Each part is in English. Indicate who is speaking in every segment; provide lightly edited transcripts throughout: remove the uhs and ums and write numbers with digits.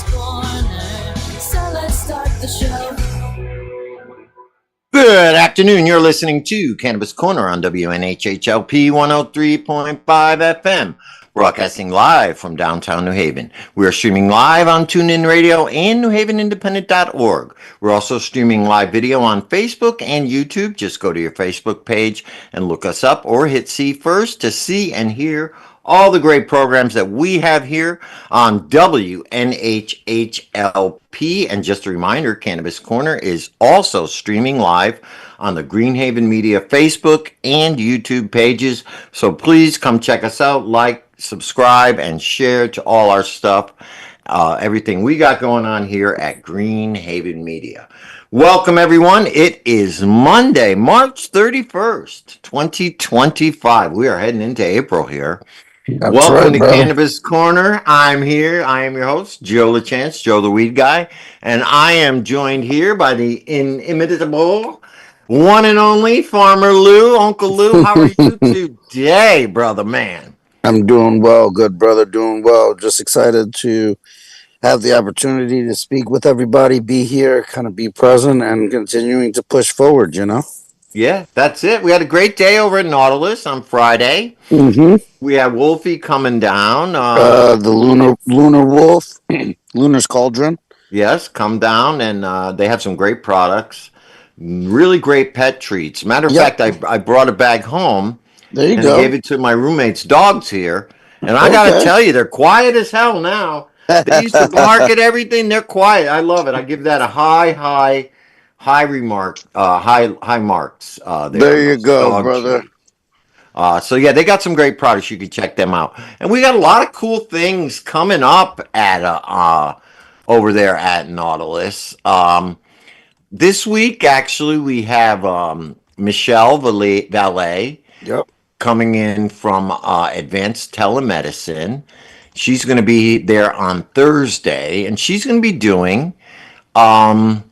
Speaker 1: Corner. So let's start the show.
Speaker 2: Good afternoon. You're listening to Cannabis Corner on WNHHLP 103.5 FM, broadcasting live from downtown New Haven. We are streaming live on TuneIn Radio and NewHavenIndependent.org. We're also streaming live video on Facebook and YouTube. Just go to your Facebook page and look us up or hit see first to see and hear all the great programs that we have here on WNHHLP. And just a reminder, Cannabis Corner is also streaming live on the Greenhaven Media Facebook and YouTube pages. So please come check us out, like, subscribe, and share to all our stuff, everything we got going on here at Greenhaven Media. Welcome, everyone. It is Monday, March 31st, 2025. We are heading into April here.
Speaker 3: That's
Speaker 2: Welcome
Speaker 3: right,
Speaker 2: to
Speaker 3: bro.
Speaker 2: Cannabis Corner. I'm here. I am your host, Joe LaChance, Joe the Weed Guy, and I am joined here by the inimitable, one and only Farmer Lou. Uncle Lou, how are you today, brother man?
Speaker 3: I'm doing well, good brother, doing well. Just excited to have the opportunity to speak with everybody, be here, kind of be present, and continuing to push forward, you know?
Speaker 2: Yeah, that's it. We had a great day over at Nautilus on Friday.
Speaker 3: Mm-hmm.
Speaker 2: We had Wolfie coming down.
Speaker 3: The Lunar Wolf, Lunar's Cauldron.
Speaker 2: Yes, come down, and they have some great products. Really great pet treats. Matter of
Speaker 3: Yep.
Speaker 2: fact, I brought a bag home.
Speaker 3: There you
Speaker 2: And
Speaker 3: go.
Speaker 2: I gave it to my roommate's dogs here. And I got to
Speaker 3: Okay.
Speaker 2: tell you, they're quiet as hell now. They used to bark at everything. They're quiet. I love it. I give that a high remark, high marks.
Speaker 3: There you go, brother.
Speaker 2: So yeah, they got some great products. You can check them out. And we got a lot of cool things coming up at over there at Nautilus. This week, actually, we have Michelle Valet
Speaker 3: Yep.
Speaker 2: coming in from Advanced Telemedicine. She's going to be there on Thursday, and she's going to be doing
Speaker 3: education.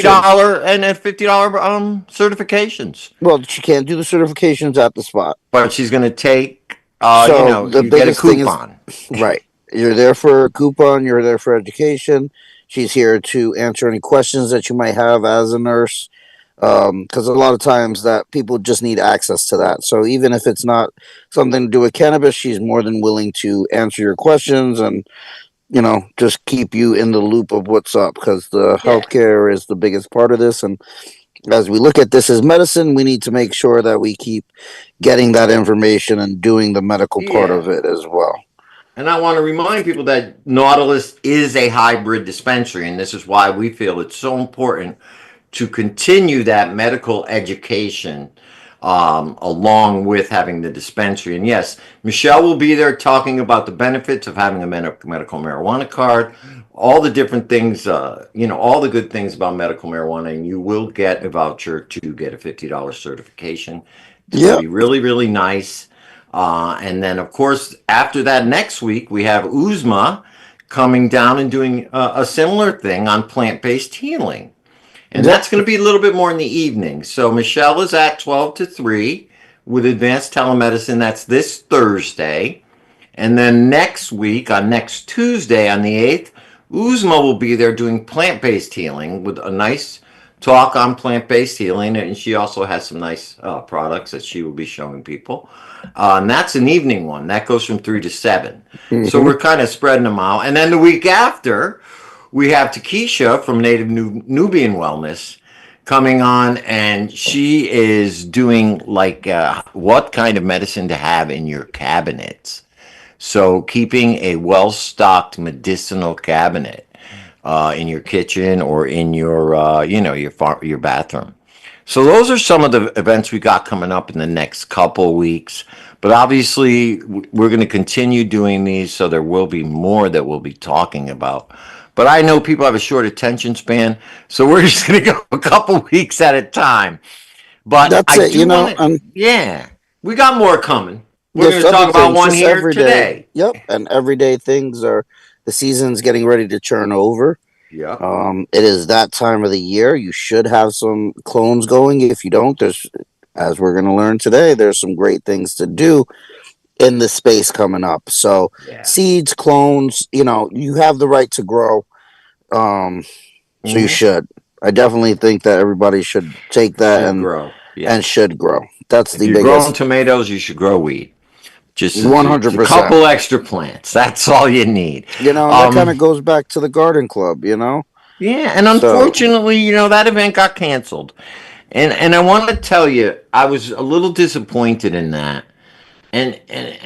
Speaker 2: $50 and $50 certifications.
Speaker 3: Well, she can't do the certifications at the spot.
Speaker 2: But she's going to take,
Speaker 3: So the
Speaker 2: you get a
Speaker 3: biggest thing is-
Speaker 2: coupon.
Speaker 3: Right. You're there for a coupon, you're there for education. She's here to answer any questions that you might have as a nurse. Because a lot of times that people just need access to that. So even if it's not something to do with cannabis, she's more than willing to answer your questions and, just keep you in the loop of what's up, because the healthcare is the biggest part of this. And as we look at this as medicine, we need to make sure that we keep getting that information and doing the medical part of it as well.
Speaker 2: And I want to remind people that Nautilus is a hybrid dispensary, and this is why we feel it's so important to continue that medical education along with having the dispensary. And yes, Michelle will be there talking about the benefits of having a medical marijuana card, all the different things, all the good things about medical marijuana, and you will get a voucher to get a $50 certification. It's going to be really, really nice. And then, of course, after that next week, we have Uzma coming down and doing a similar thing on plant-based healing. And that's going to be a little bit more in the evening. So Michelle is at 12 to 3 with Advanced Telemedicine. That's this Thursday. And then next week, on next Tuesday, on the 8th, Uzma will be there doing plant-based healing with a nice talk on plant-based healing. And she also has some nice products that she will be showing people. And that's an evening one. That goes from 3 to 7. Mm-hmm. So we're kind of spreading them out. And then the week after, we have Takesha from Native Nubian Wellness coming on, and she is doing like what kind of medicine to have in your cabinets. So keeping a well-stocked medicinal cabinet in your kitchen or in your your bathroom. So those are some of the events we got coming up in the next couple weeks. But obviously, we're going to continue doing these, so there will be more that we'll be talking about. But I know people have a short attention span, so we're just going to go a couple weeks at a time. But
Speaker 3: that's
Speaker 2: I
Speaker 3: it,
Speaker 2: do we got more coming. We're going to talk about one here today.
Speaker 3: Yep, and everyday things are, the season's getting ready to churn over.
Speaker 2: Yeah.
Speaker 3: It is that time of the year. You should have some clones going. If you don't, as we're going to learn today, there's some great things to do in the space coming up. So
Speaker 2: Yeah.
Speaker 3: seeds, clones, you have the right to grow. Um, so you
Speaker 2: Hmm.
Speaker 3: should. I definitely think that everybody should take that
Speaker 2: Should
Speaker 3: and
Speaker 2: grow.
Speaker 3: and
Speaker 2: Yeah.
Speaker 3: should grow. That's
Speaker 2: If
Speaker 3: the
Speaker 2: you're growing
Speaker 3: biggest.
Speaker 2: tomatoes, you should grow weed. Just
Speaker 3: One
Speaker 2: a
Speaker 3: hundred percent.
Speaker 2: couple extra plants. That's all you need.
Speaker 3: And that kind
Speaker 2: Um,
Speaker 3: of goes back to the garden club.
Speaker 2: yeah, and
Speaker 3: So
Speaker 2: unfortunately, that event got canceled. And I want to tell you, I was a little disappointed in that. And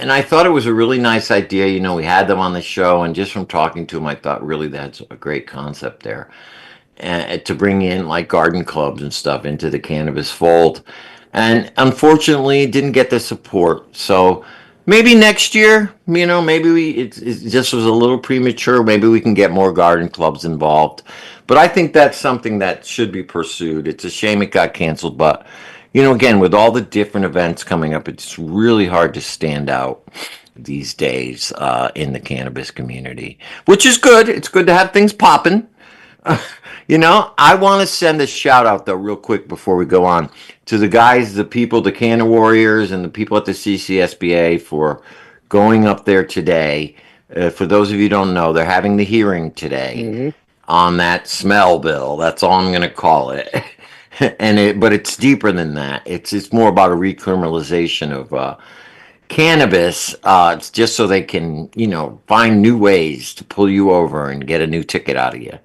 Speaker 2: I thought it was a really nice idea. We had them on the show, and just from talking to them, I thought really that's a great concept there. To bring in like garden clubs and stuff into the cannabis fold. And unfortunately, it didn't get the support. So maybe next year, maybe it just was a little premature. Maybe we can get more garden clubs involved. But I think that's something that should be pursued. It's a shame it got canceled, but again, with all the different events coming up, it's really hard to stand out these days in the cannabis community, which is good. It's good to have things popping. I want to send a shout out though, real quick before we go on, to the guys, the people, the Canna Warriors, and the people at the CCSBA for going up there today. For those of you who don't know, they're having the hearing today
Speaker 3: mhm.
Speaker 2: on that smell bill. That's all I'm going to call it. But it's deeper than that. It's more about a recriminalization of cannabis. It's just so they can find new ways to pull you over and get a new ticket out of you.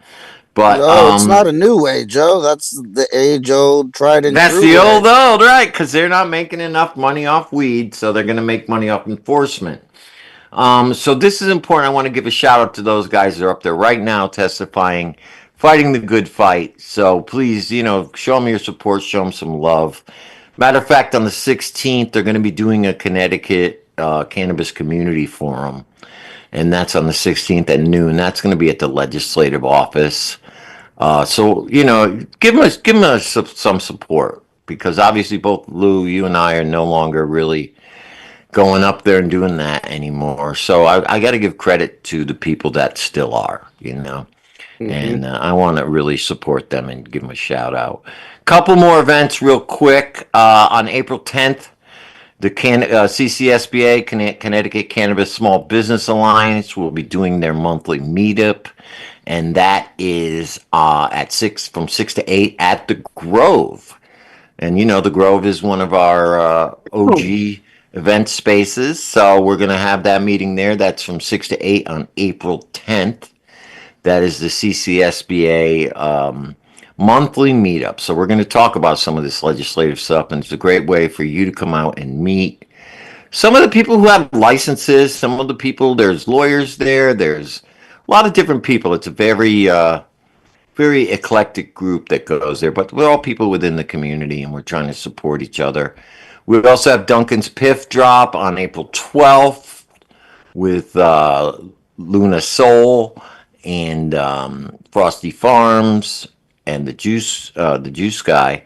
Speaker 2: But
Speaker 3: Oh, it's not a new way, Joe. That's the age old, tried and
Speaker 2: that's
Speaker 3: true
Speaker 2: the
Speaker 3: way.
Speaker 2: old, right? Because they're not making enough money off weed, so they're going to make money off enforcement. So this is important. I want to give a shout out to those guys that are up there right now testifying, fighting the good fight. So please, show them your support, show them some love. Matter of fact, on the 16th, they're going to be doing a Connecticut Cannabis Community Forum, and that's on the 16th at noon. That's going to be at the legislative office. So give them some support, because obviously both Lou, you and I are no longer really going up there and doing that anymore. So I got to give credit to the people that still are.
Speaker 3: Hmm.
Speaker 2: And I want to really support them and give them a shout out. Couple more events real quick. On April 10th, the CCSBA, Connecticut Cannabis Small Business Alliance, will be doing their monthly meetup, and that is from 6 to 8 at the Grove. And the Grove is one of our OG event spaces, so we're going to have that meeting there. That's from 6 to 8 on April 10th. That is the CCSBA monthly meetup. So we're going to talk about some of this legislative stuff, and it's a great way for you to come out and meet some of the people who have licenses. Some of the people, there's lawyers there. There's a lot of different people. It's a very eclectic group that goes there, but we're all people within the community, and we're trying to support each other. We also have Duncan's Piff Drop on April 12th with Luna Soul and Frosty Farms and the Juice Guy.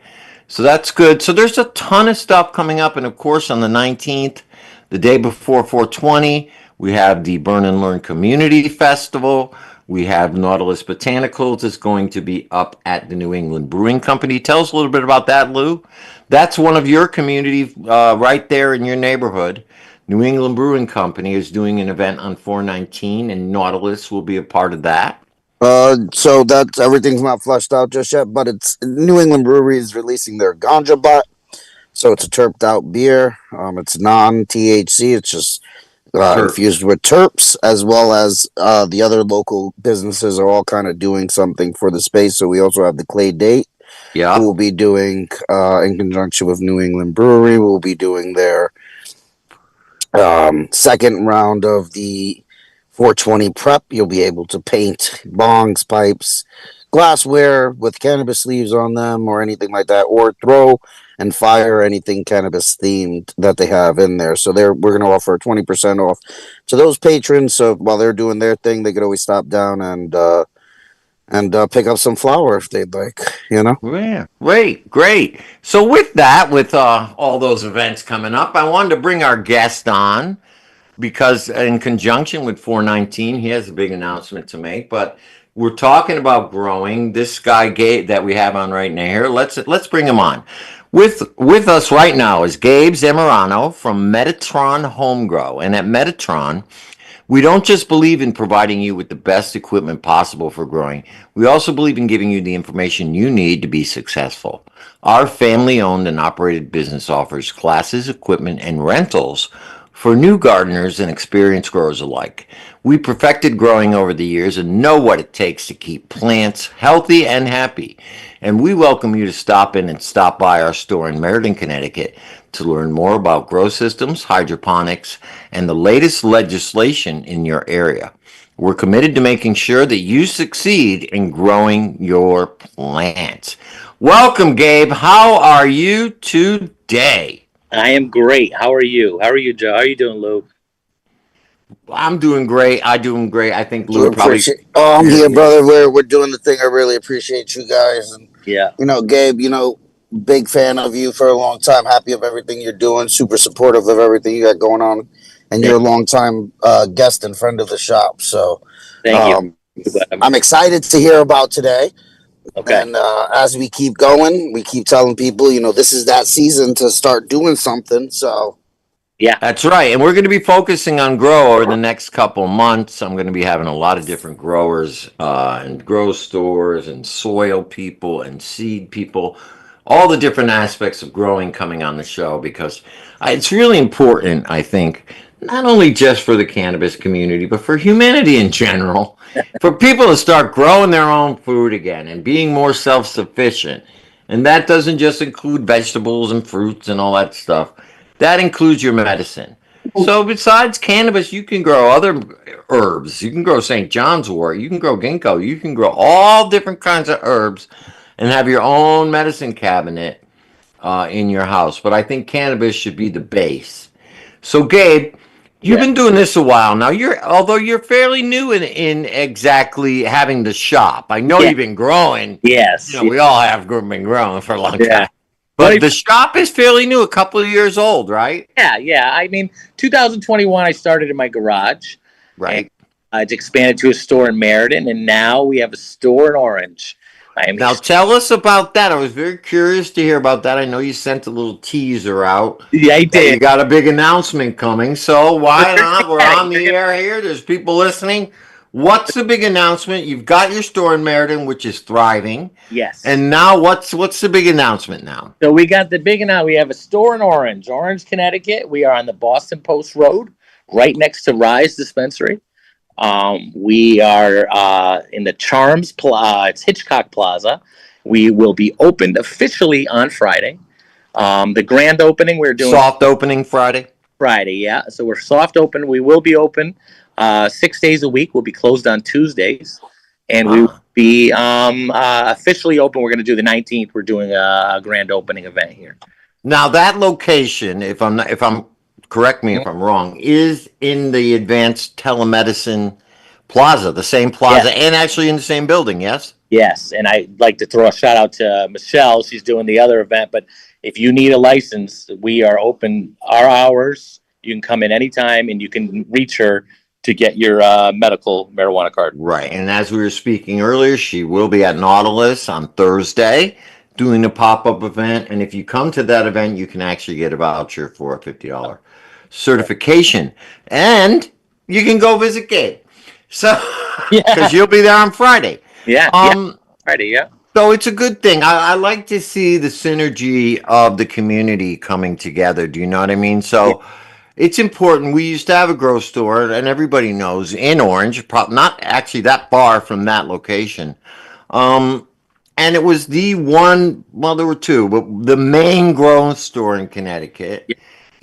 Speaker 2: So that's good. So there's a ton of stuff coming up, and of course on the 19th, the day before 420, we have the Burn and Learn Community Festival. We have Nautilus Botanicals is going to be up at the New England Brewing Company. Tell us a little bit about that, Lou. That's one of your community right there in your neighborhood. New England Brewing Company is doing an event on 419, and Nautilus will be a part of that.
Speaker 3: So that's everything's not fleshed out just yet, but it's New England Brewery is releasing their Ganja Butt. So it's a terped out beer. It's non THC. It's just infused
Speaker 2: Terps.
Speaker 3: with terps, as well as the other local businesses are all kind of doing something for the space. So we also have the Clay Date, who
Speaker 2: Yeah.
Speaker 3: will be doing, in conjunction with New England Brewery, will be doing their second round of the 420 prep. You'll be able to paint bongs, pipes, glassware with cannabis leaves on them or anything like that, or throw and fire anything cannabis themed that they have in there. So we're going to offer 20% off to those patrons. So while they're doing their thing, they could always stop down and pick up some flour if they'd like.
Speaker 2: Yeah, great. So with that, with all those events coming up, I wanted to bring our guest on because in conjunction with 419, he has a big announcement to make. But we're talking about growing. This guy Gabe that we have on right now here. Let's bring him on. With us right now is Gabe Zamorano from Metatron Home Grow. And at Metatron, we don't just believe in providing you with the best equipment possible for growing. We also believe in giving you the information you need to be successful. Our family owned and operated business offers classes, equipment, and rentals for new gardeners and experienced growers alike. We perfected growing over the years and know what it takes to keep plants healthy and happy. And we welcome you to stop by our store in Meriden, Connecticut to learn more about grow systems, hydroponics, and the latest legislation in your area. We're committed to making sure that you succeed in growing your plants. Welcome, Gabe. How are you today?
Speaker 4: I am great. How are you? How are you, Joe? How are you doing, Lou?
Speaker 2: I'm doing great. I think
Speaker 3: We
Speaker 2: Lou probably.
Speaker 3: appreciate. Oh, I'm here, brother. We're doing the thing. I really appreciate you guys, and
Speaker 4: Yeah.
Speaker 3: Gabe. Big fan of you for a long time. Happy of everything you're doing. Super supportive of everything you got going on, and you're a long time guest and friend of the shop. So,
Speaker 4: Thank you.
Speaker 3: I'm excited to hear about today.
Speaker 4: Okay.
Speaker 3: And as we keep going, we keep telling people, this is that season to start doing something. So,
Speaker 4: Yeah.
Speaker 2: That's right. And we're going to be focusing on grow over the next couple of months. I'm going to be having a lot of different growers and grow stores and soil people and seed people, all the different aspects of growing coming on the show because it's really important, I think, not only just for the cannabis community, but for humanity in general, for people to start growing their own food again and being more self-sufficient. And that doesn't just include vegetables and fruits and all that stuff. That includes your medicine. So besides cannabis, you can grow other herbs. You can grow St. John's wort. You can grow ginkgo. You can grow all different kinds of herbs and have your own medicine cabinet in your house. But I think cannabis should be the base. So Gabe, you've been doing this a while now. Although you're fairly new in exactly having the shop. I know you've been growing.
Speaker 4: Yes.
Speaker 2: We all have been growing for a long
Speaker 4: Yeah.
Speaker 2: time. But the shop is fairly new, a couple of years old, right?
Speaker 4: Yeah. I mean, 2021, I started in my garage.
Speaker 2: Right.
Speaker 4: And, it's expanded to a store in Meriden, and now we have a store in Orange.
Speaker 2: Now tell us about that. I was very curious to hear about that. I know you sent a little teaser out.
Speaker 4: Yeah, I did.
Speaker 2: You got a big announcement coming, so why not? We're on the air here. There's people listening. What's the big announcement? You've got your store in Meriden, which is thriving.
Speaker 4: Yes.
Speaker 2: And now what's the big announcement now?
Speaker 4: So we got the big announcement. We have a store in Orange, Connecticut. We are on the Boston Post Road, right next to Rise Dispensary. We are in the Charms Plaza. It's Hitchcock Plaza. We will be opened officially on Friday. The grand opening we're doing
Speaker 2: soft opening Friday.
Speaker 4: Yeah. So we're soft open. We will be open 6 days a week. We'll be closed on Tuesdays, and we will be officially open. We're going to do the 19th. We're doing a grand opening event here.
Speaker 2: Now that location, if I'm correct me if I'm wrong, is in the Advanced Telemedicine Plaza, the same plaza, and actually in the same building, yes?
Speaker 4: Yes, and I'd like to throw a shout out to Michelle. She's doing the other event, but if you need a license, we are open our hours. You can come in anytime, and you can reach her to get your medical marijuana card.
Speaker 2: Right, and as we were speaking earlier, she will be at Nautilus on Thursday doing a pop-up event, and if you come to that event, you can actually get a voucher for a $50 certification, and you can go visit Gabe. So, because you'll be there on Friday.
Speaker 4: Yeah. Friday. Yeah.
Speaker 2: So it's a good thing. I like to see the synergy of the community coming together. Do you know what I mean? So it's important. We used to have a grow store, and everybody knows in Orange, not actually that far from that location. And it was the one, well, there were two, but the main grow store in Connecticut,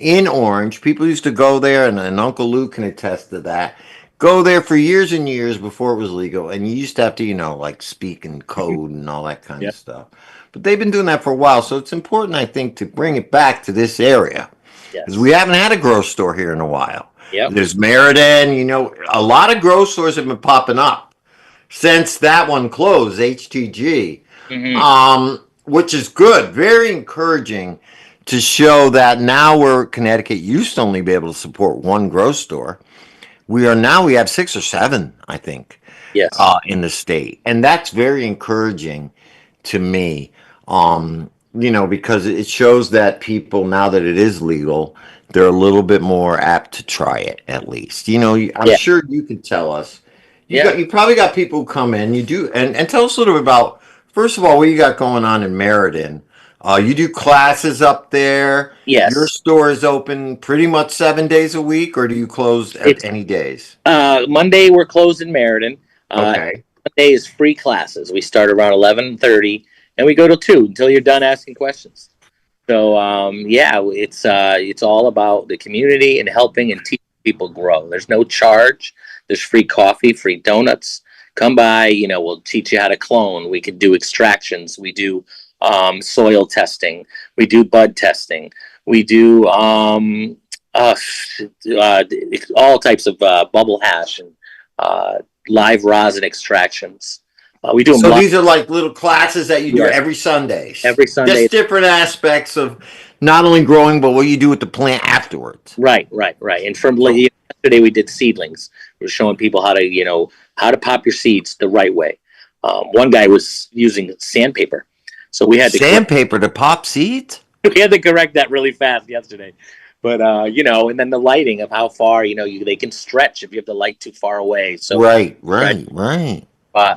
Speaker 2: in Orange. People used to go there, and Uncle Lou can attest to that. Go there for years and years before it was legal, and you used to have to, like speak in code and all that kind of stuff. But they've been doing that for a while, so it's important, I think, to bring it back to this area. Because we haven't had a grow store here in a while. There's Meriden, a lot of grow stores have been popping up since that one closed, HTG, which is good, very encouraging to show that now where Connecticut used to only be able to support one grow store, we have 6 or 7, I think, in the state. And that's very encouraging to me. because it shows that people, now that it is legal, they're a little bit more apt to try it at least. I'm
Speaker 4: Yeah.
Speaker 2: sure you can tell us.
Speaker 4: Yeah.
Speaker 2: You probably got people who come in. You do, and tell us a little bit about, first of all, what you got going on in Meriden. You do classes up there. Your
Speaker 4: Yes.
Speaker 2: store is open pretty much 7 days a week, or do you close at
Speaker 4: It's
Speaker 2: any days?
Speaker 4: Monday we're closed in Meriden.
Speaker 2: Okay.
Speaker 4: Monday is free classes. We start around 11:30 and we go till 2 until you're done asking questions. So yeah, it's all about the community and helping and teaching people grow. There's no charge. There's free coffee, free donuts. Come by. We'll teach you how to clone. We can do extractions. We do soil testing. We do bud testing. We do all types of bubble hash and live rosin extractions. We do them
Speaker 2: So
Speaker 4: live
Speaker 2: these are like little classes that you do
Speaker 4: Yes.
Speaker 2: every Sunday.
Speaker 4: every Sunday.
Speaker 2: Just different aspects of not only growing, but what you do with the plant afterwards.
Speaker 4: Right. And from yesterday, we did seedlings. We were showing people how to pop your seeds the right way. One guy was using sandpaper, so we had to
Speaker 2: Sandpaper to pop seeds?
Speaker 4: we had to correct that really fast yesterday. But and then the lighting of how far they can stretch if you have the light too far away. So
Speaker 2: Right.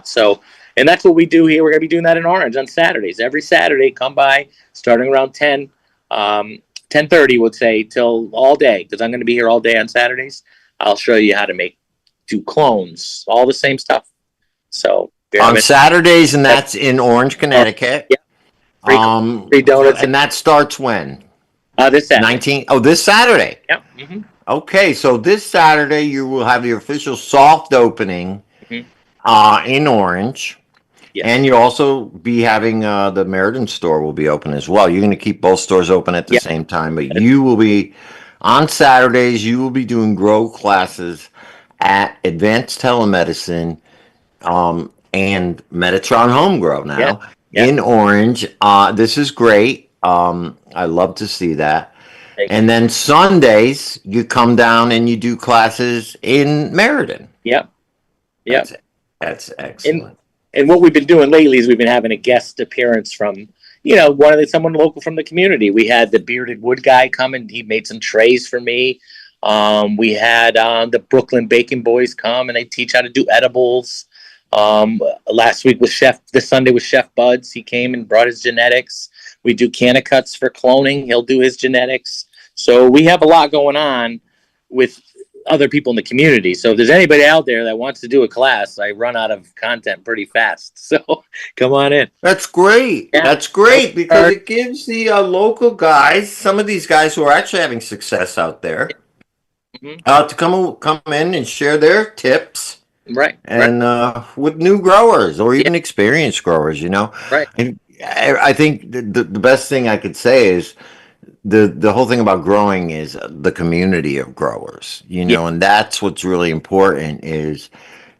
Speaker 4: So, and that's what we do here. We're going to be doing that in Orange on Saturdays. Every Saturday, come by, starting around 10:30, would say, till all day, because I'm going to be here all day on Saturdays. I'll show you how to do clones, all the same stuff. So
Speaker 2: On Saturdays, and that's in Orange, Connecticut.
Speaker 4: Yeah. Free donuts.
Speaker 2: And that starts when?
Speaker 4: This Saturday.
Speaker 2: 19. Oh, this Saturday.
Speaker 4: Yep. Mm-hmm.
Speaker 2: Okay, so this Saturday you will have your official soft opening in Orange.
Speaker 4: Yes.
Speaker 2: And you'll also be having the Meriden store will be open as well. You're going to keep both stores open at the same time, but you will be on Saturdays. You will be doing grow classes at Advanced Telemedicine and Metatron Home Grow now in Orange. This is great. I love to see that. And then Sundays you come down and you do classes in Meriden.
Speaker 4: Yep.
Speaker 2: That's excellent.
Speaker 4: And what we've been doing lately is we've been having a guest appearance from, someone local from the community. We had the bearded wood guy come and he made some trays for me. We had the Brooklyn Bacon Boys come and they teach how to do edibles. Last week this Sunday was Chef Buds. He came and brought his genetics. We do Cannacuts for cloning. He'll do his genetics. So we have a lot going on with other people in the community. So if there's anybody out there that wants to do a class, I run out of content pretty fast. So come on in.
Speaker 2: That's great. Yeah. That's great because it gives the local guys, some of these guys who are actually having success out there, to come in and share their tips.
Speaker 4: Right.
Speaker 2: And with new growers or even experienced growers,
Speaker 4: Right.
Speaker 2: And I think the best thing I could say is the whole thing about growing is the community of growers, and that's what's really important is,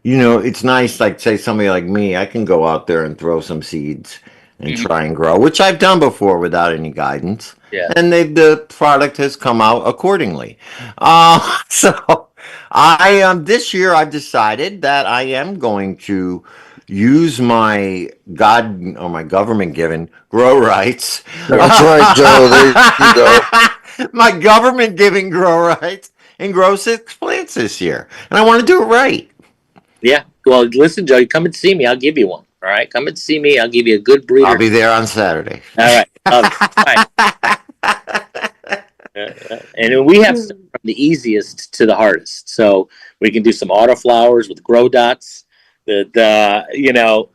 Speaker 2: it's nice, like say somebody like me, I can go out there and throw some seeds and try and grow, which I've done before without any guidance.
Speaker 4: Yeah.
Speaker 2: And the product has come out accordingly. So this year I've decided that I am going to use my government given grow rights.
Speaker 3: That's right, Joe. There you go.
Speaker 2: My government giving grow rights and grow 6 plants this year. And I want to do it right.
Speaker 4: Yeah. Well, listen, Joe, you come and see me. I'll give you one. All right. Come and see me. I'll give you a good breeder.
Speaker 2: I'll be there on Saturday.
Speaker 4: All right. And we have stuff from the easiest to the hardest. So we can do some autoflowers with grow dots. The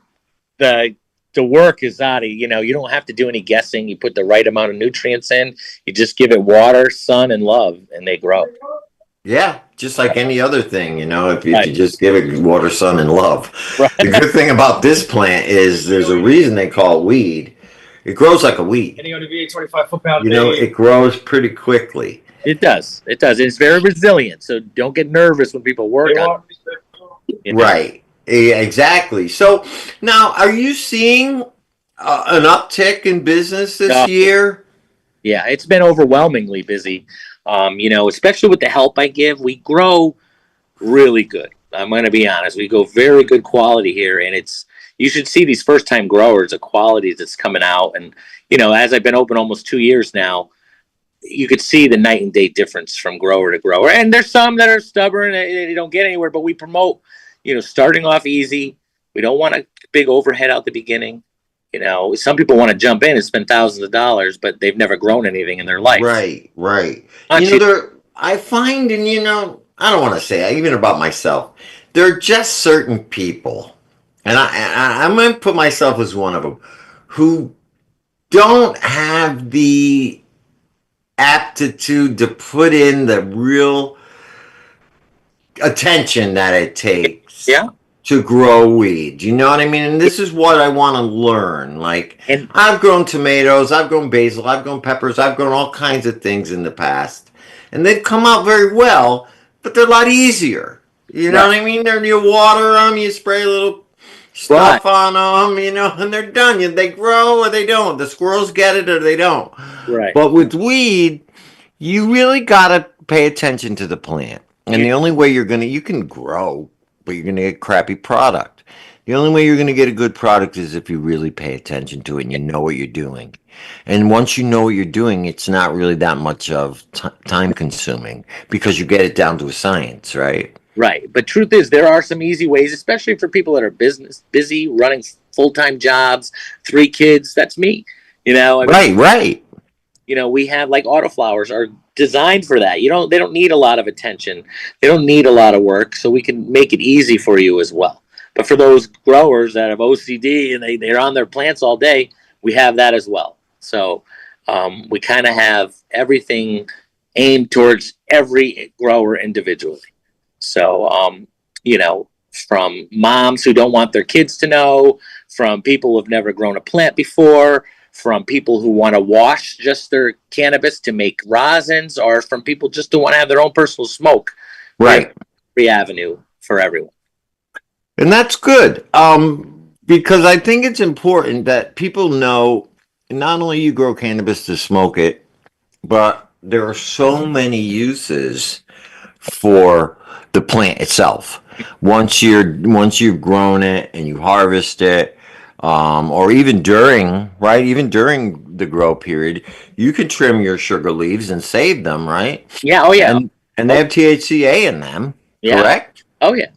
Speaker 4: work is out of, you don't have to do any guessing. You put the right amount of nutrients in. You just give it water, sun, and love, and they grow.
Speaker 2: Yeah, just like any other thing, if you just give it water, sun, and love. Right. The good thing about this plant is there's a reason they call it weed. It grows like a weed.
Speaker 5: Hitting on the V8 25 foot-pound.
Speaker 2: It grows pretty quickly.
Speaker 4: It does. It's very resilient. So don't get nervous when people work on it.
Speaker 2: Right. Exactly. So now, are you seeing an uptick in business this year?
Speaker 4: Yeah, it's been overwhelmingly busy. Especially with the help I give, we grow really good. I'm going to be honest. We go very good quality here, and it's you should see these first time growers, the quality that's coming out. And, as I've been open almost 2 years now, you could see the night and day difference from grower to grower. And there's some that are stubborn, they don't get anywhere, but we promote, starting off easy. We don't want a big overhead out the beginning. Some people want to jump in and spend thousands of dollars, but they've never grown anything in their life.
Speaker 2: Right. I find, and I don't want to say even about myself, there are just certain people, and I'm going to put myself as one of them, who don't have the aptitude to put in the real attention that it takes to grow weed. You know what I mean? And this is what I want to learn. Like, I've grown tomatoes, I've grown basil, I've grown peppers, I've grown all kinds of things in the past. And they've come out very well, but they're a lot easier. You know what I mean? You water them, you spray a little stuff on them, and they're done. They grow or they don't. The squirrels get it or they don't.
Speaker 4: Right.
Speaker 2: But with weed, you really got to pay attention to the plant. And the only way you can grow, but you're going to get crappy product. The only way you're going to get a good product is if you really pay attention to it and you know what you're doing. And once you know what you're doing, it's not really that much of time consuming because you get it down to a science, right?
Speaker 4: Right. But truth is, there are some easy ways, especially for people that are busy, running full-time jobs, 3 kids. That's me.
Speaker 2: Right.
Speaker 4: We have like autoflowers are designed for that. They don't need a lot of attention. They don't need a lot of work, so we can make it easy for you as well. But for those growers that have OCD and they're on their plants all day, we have that as well. So we kind of have everything aimed towards every grower individually. So, from moms who don't want their kids to know, from people who have never grown a plant before, from people who want to wash just their cannabis to make rosins, or from people just who want to have their own personal smoke.
Speaker 2: Right.
Speaker 4: Free avenue for everyone.
Speaker 2: And that's good. Because I think it's important that people know not only you grow cannabis to smoke it, but there are so many uses for the plant itself. Once you've grown it and you harvest it, or even during the grow period, you can trim your sugar leaves and save them, right?
Speaker 4: Yeah. Oh yeah.
Speaker 2: And they have THCA in them, correct?
Speaker 4: Oh yeah.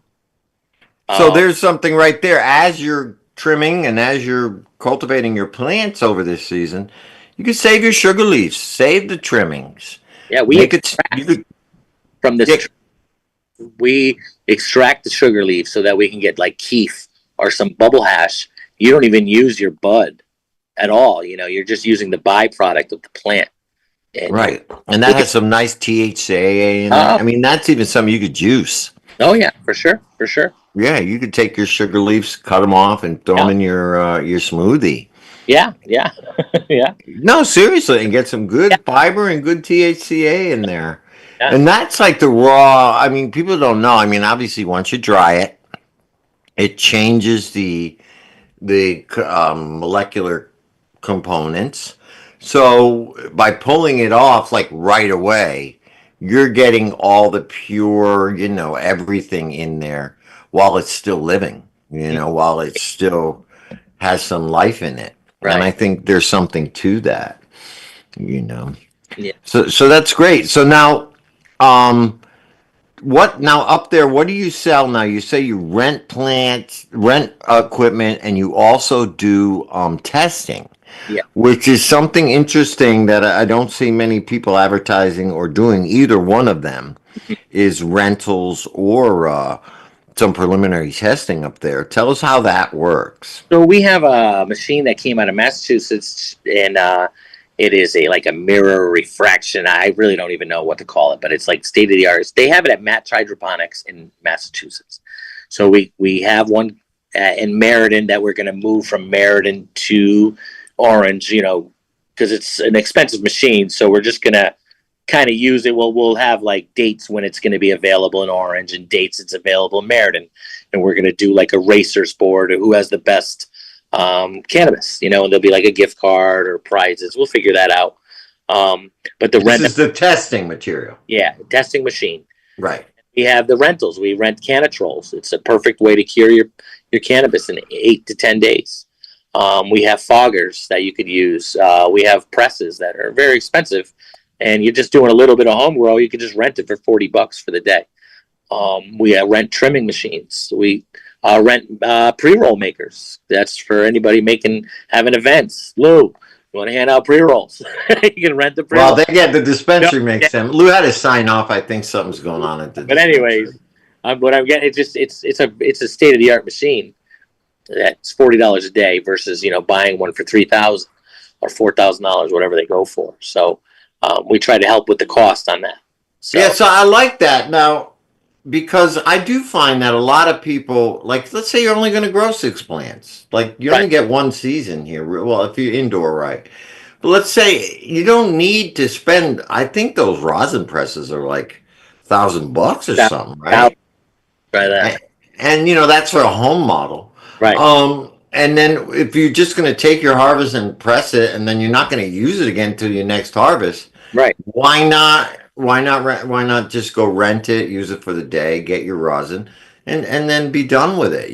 Speaker 2: So there's something right there. As you're trimming and as you're cultivating your plants over this season, you can save your sugar leaves, save the trimmings.
Speaker 4: Yeah, we extract the sugar leaves so that we can get like keef or some bubble hash. You don't even use your bud at all. You're just using the byproduct of the plant.
Speaker 2: Right. And that has some nice THCA in it. I mean, that's even something you could juice.
Speaker 4: Oh yeah, for sure.
Speaker 2: Yeah, you could take your sugar leaves, cut them off, and throw them in your smoothie.
Speaker 4: Yeah.
Speaker 2: No, seriously, and get some good fiber and good THCA in there. Yeah. And that's like the raw. I mean, people don't know. I mean, obviously, once you dry it, it changes the molecular components. So by pulling it off like right away, you're getting all the pure, everything in there while it's still living, while it still has some life in it. Right. And I think there's something to that, Yeah. So that's great. So now, up there, what do you sell now? You say you rent plants, rent equipment, and you also do testing. Yeah. Which is something interesting that I don't see many people advertising or doing either one of them is rentals or some preliminary testing up there. Tell us how that works.
Speaker 4: So we have a machine that came out of Massachusetts, and it is like a mirror refraction. I really don't even know what to call it, but it's like state of the art. They have it at Matt's Hydroponics in Massachusetts. So we have one in Meriden that we're going to move from Meriden to Orange, because it's an expensive machine. So we're just going to kind of use it. We'll have like dates when it's going to be available in Orange and dates it's available in Meriden. And we're going to do like a racers board who has the best cannabis, and there'll be like a gift card or prizes. We'll figure that out. But
Speaker 2: this is the testing material.
Speaker 4: Yeah, testing machine.
Speaker 2: Right.
Speaker 4: We have the rentals. We rent Canatrolls. It's a perfect way to cure your cannabis in 8 to 10 days. We have foggers that you could use. We have presses that are very expensive, and you're just doing a little bit of home grow. You can just rent it for $40 for the day. We rent trimming machines. We rent pre-roll makers. That's for anybody having events. Lou, you want to hand out pre-rolls? You can rent the pre-rolls.
Speaker 2: Well, they get the dispensary makes them. Lou had to sign off. I think something's going on at the
Speaker 4: But
Speaker 2: dispensary.
Speaker 4: anyways, what I'm getting, it's a state of the art machine that's $40 a day versus buying one for $3,000 or $4,000, whatever they go for. So we try to help with the cost on that. So,
Speaker 2: Yeah, so I like that now, because I do find that a lot of people, like, let's say you're only going to grow 6 plants, like you only
Speaker 4: Right.
Speaker 2: get one season here. Well, if you're indoor, right? But let's say you don't need to spend. I think those rosin presses are like $1,000 or
Speaker 4: That-
Speaker 2: something, right?
Speaker 4: try that.
Speaker 2: And that's for a home model.
Speaker 4: Right.
Speaker 2: And then if you're just going to take your harvest and press it, and then you're not going to use it again till your next harvest,
Speaker 4: Right.
Speaker 2: why not? Why not just go rent it, use it for the day, get your rosin, and then be done with it?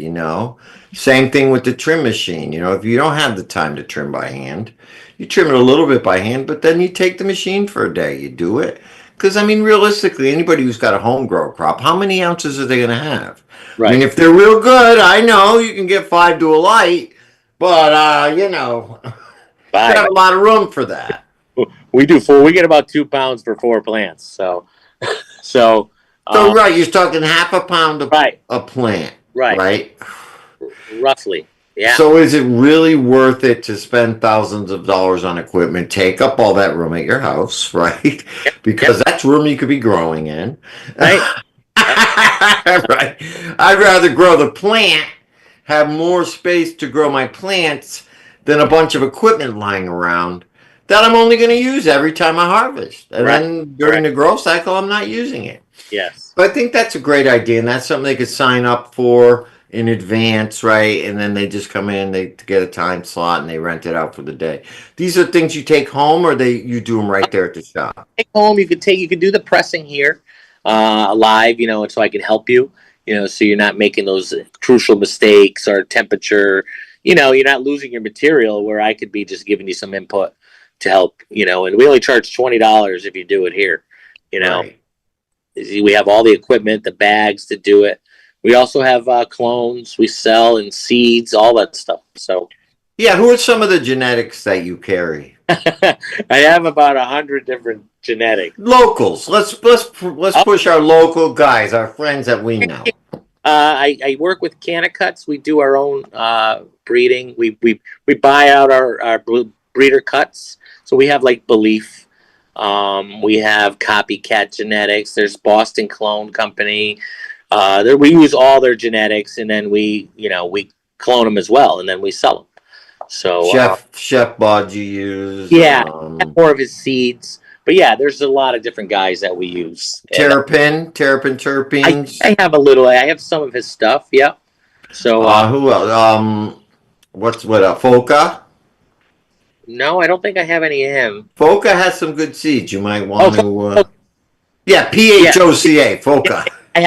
Speaker 2: Same thing with the trim machine. If you don't have the time to trim by hand, you trim it a little bit by hand, but then you take the machine for a day. You do it. Because, realistically, anybody who's got a home grow crop, how many ounces are they going to have?
Speaker 4: Right.
Speaker 2: If they're real good, I know you can get 5 to a light, but, you have a lot of room for that.
Speaker 4: We do 4. We get about 2 pounds for 4 plants. So,
Speaker 2: Right, you're talking half a pound
Speaker 4: right.
Speaker 2: a plant,
Speaker 4: Right.
Speaker 2: right?
Speaker 4: Roughly. Yeah.
Speaker 2: So is it really worth it to spend thousands of dollars on equipment, take up all that room at your house, right? Because that's room you could be growing in.
Speaker 4: Right.
Speaker 2: Right. I'd rather grow the plant, have more space to grow my plants than a bunch of equipment lying around that I'm only going to use every time I harvest. And then during the growth cycle, I'm not using it.
Speaker 4: Yes.
Speaker 2: But I think that's a great idea, and that's something they could sign up for in advance, right? And then they just come in, they get a time slot, and they rent it out for the day. These are things you take home, or you do them right there at the shop?
Speaker 4: Take home. You could do the pressing here, live, and so I can help you, so you're not making those crucial mistakes or temperature. You're not losing your material where I could be just giving you some input to help. And we only charge $20 if you do it here.
Speaker 2: Right.
Speaker 4: We have all the equipment, the bags to do it. We also have clones we sell and seeds, all that stuff. So,
Speaker 2: yeah, who are some of the genetics that you carry?
Speaker 4: I have about 100 different genetics.
Speaker 2: Locals. Let's push our local guys, our friends that we know.
Speaker 4: I work with Cannabis. We do our own breeding. We buy out our breeder cuts. So we have like Belief. We have Copycat Genetics. There's Boston Clone Company. We use all their genetics, and then we clone them as well, and then we sell them. So
Speaker 2: Chef Bod you use.
Speaker 4: Yeah, more of his seeds. But yeah, there's a lot of different guys that we use.
Speaker 2: Terpenes.
Speaker 4: I have a little. I have some of his stuff. Yeah. So
Speaker 2: who else? What Foca?
Speaker 4: No, I don't think I have any of him.
Speaker 2: Foca has some good seeds. You might want to. Yeah, PHOCA. Foca.
Speaker 4: I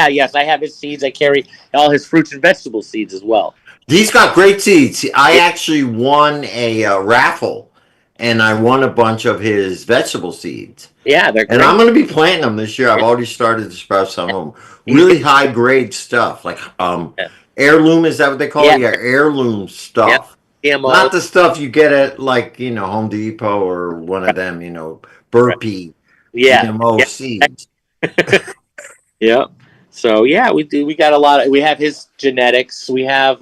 Speaker 4: have his seeds. I carry all his fruits and vegetable seeds as well.
Speaker 2: He's got great seeds. I actually won a raffle, and I won a bunch of his vegetable seeds.
Speaker 4: Yeah, they're great.
Speaker 2: And I'm going to be planting them this year. I've already started to sprout some of them. Really high grade stuff, like heirloom. Is that what they call it? Yeah, heirloom stuff.
Speaker 4: Yeah.
Speaker 2: Not the stuff you get at Home Depot or one of them. Burpee. GMO seeds.
Speaker 4: Yeah. So yeah, we do. We got a lot. We have his genetics. We have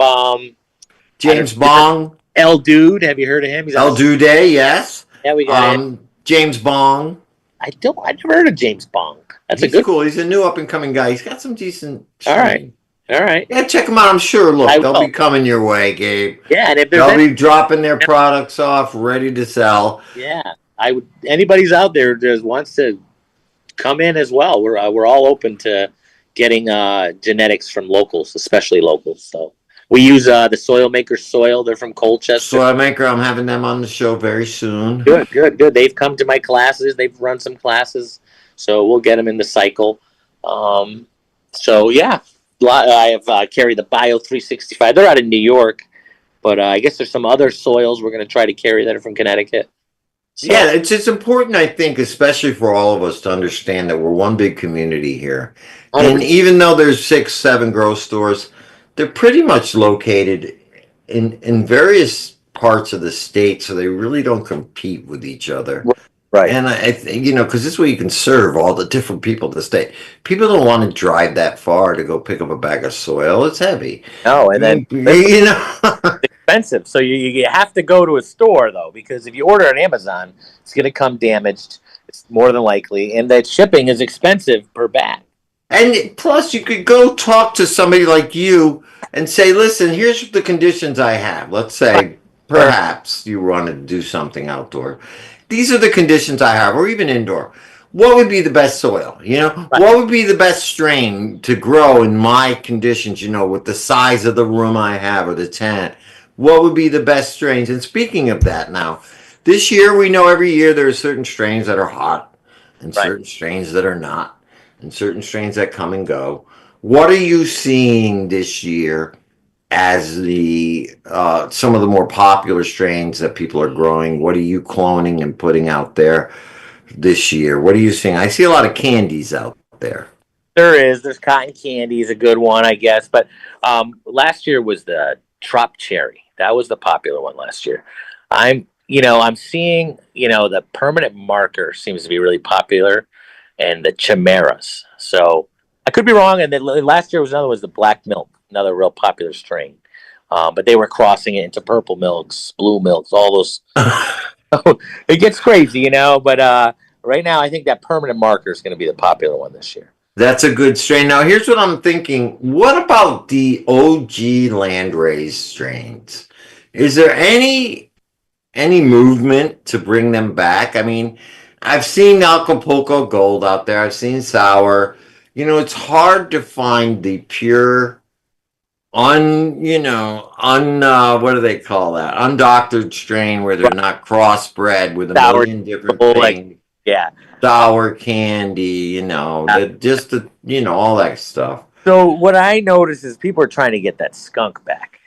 Speaker 2: James Bong.
Speaker 4: El Dude. Have you heard of him? He's
Speaker 2: El Dude, yes.
Speaker 4: Yeah, we got him.
Speaker 2: James Bong.
Speaker 4: I never heard of James Bong. He's
Speaker 2: cool. He's a new up and coming guy. He's got some decent.
Speaker 4: All right.
Speaker 2: Yeah, check them out. I'm sure. Look, they'll be coming your way, Gabe.
Speaker 4: Yeah, and if
Speaker 2: they'll be dropping their products off, ready to sell.
Speaker 4: Yeah, anybody's out there just wants to come in as well. We're all open to getting genetics from locals, especially locals. So we use the Soil Maker soil. They're from Colchester.
Speaker 2: Soil Maker, I'm having them on the show very soon.
Speaker 4: Good. They've come to my classes. They've run some classes, so we'll get them in the cycle. So yeah, I have carried the Bio 365. They're out of New York, but I guess there's some other soils we're going to try to carry that are from Connecticut. So,
Speaker 2: Yeah, it's important, I think, especially for all of us to understand that we're one big community here. And
Speaker 4: 100%.
Speaker 2: even though there's 6, 7 grow stores, they're pretty much located in various parts of the state, so they really don't compete with each other.
Speaker 4: Right.
Speaker 2: And I think, because this way you can serve all the different people in the state. People don't want to drive that far to go pick up a bag of soil. It's heavy.
Speaker 4: No, and then
Speaker 2: You know.
Speaker 4: expensive. So you have to go to a store though, because if you order on Amazon, it's going to come damaged. It's more than likely, and that shipping is expensive per bag.
Speaker 2: And plus, you could go talk to somebody like you and say, listen, here's the conditions I have. Let's say perhaps you want to do something outdoor. These are the conditions I have, or even indoor. What would be the best soil? What would be the best strain to grow in my conditions, with the size of the room I have or the tent? What would be the best strains? And speaking of that now, this year we know every year there are certain strains that are hot and certain strains that are not, and certain strains that come and go. What are you seeing this year as the some of the more popular strains that people are growing? What are you cloning and putting out there this year? What are you seeing? I see a lot of candies out there.
Speaker 4: There's cotton candy is a good one, I guess. But last year was the Trop Cherry. That was the popular one last year. I'm seeing, the permanent marker seems to be really popular, and the chimeras. So I could be wrong. And then last year was the black milk, another real popular strain. But they were crossing it into purple milks, blue milks, all those. It gets crazy, But right now, I think that permanent marker is going to be the popular one this year.
Speaker 2: That's a good strain. Now, here's what I'm thinking. What about the OG landrace strains? Is there any movement to bring them back? I mean, I've seen Acapulco Gold out there. I've seen Sour. It's hard to find the pure, what do they call that? Undoctored strain where they're not crossbred with a million different things.
Speaker 4: Yeah.
Speaker 2: Sour candy, all that stuff.
Speaker 4: So what I notice is people are trying to get that skunk back.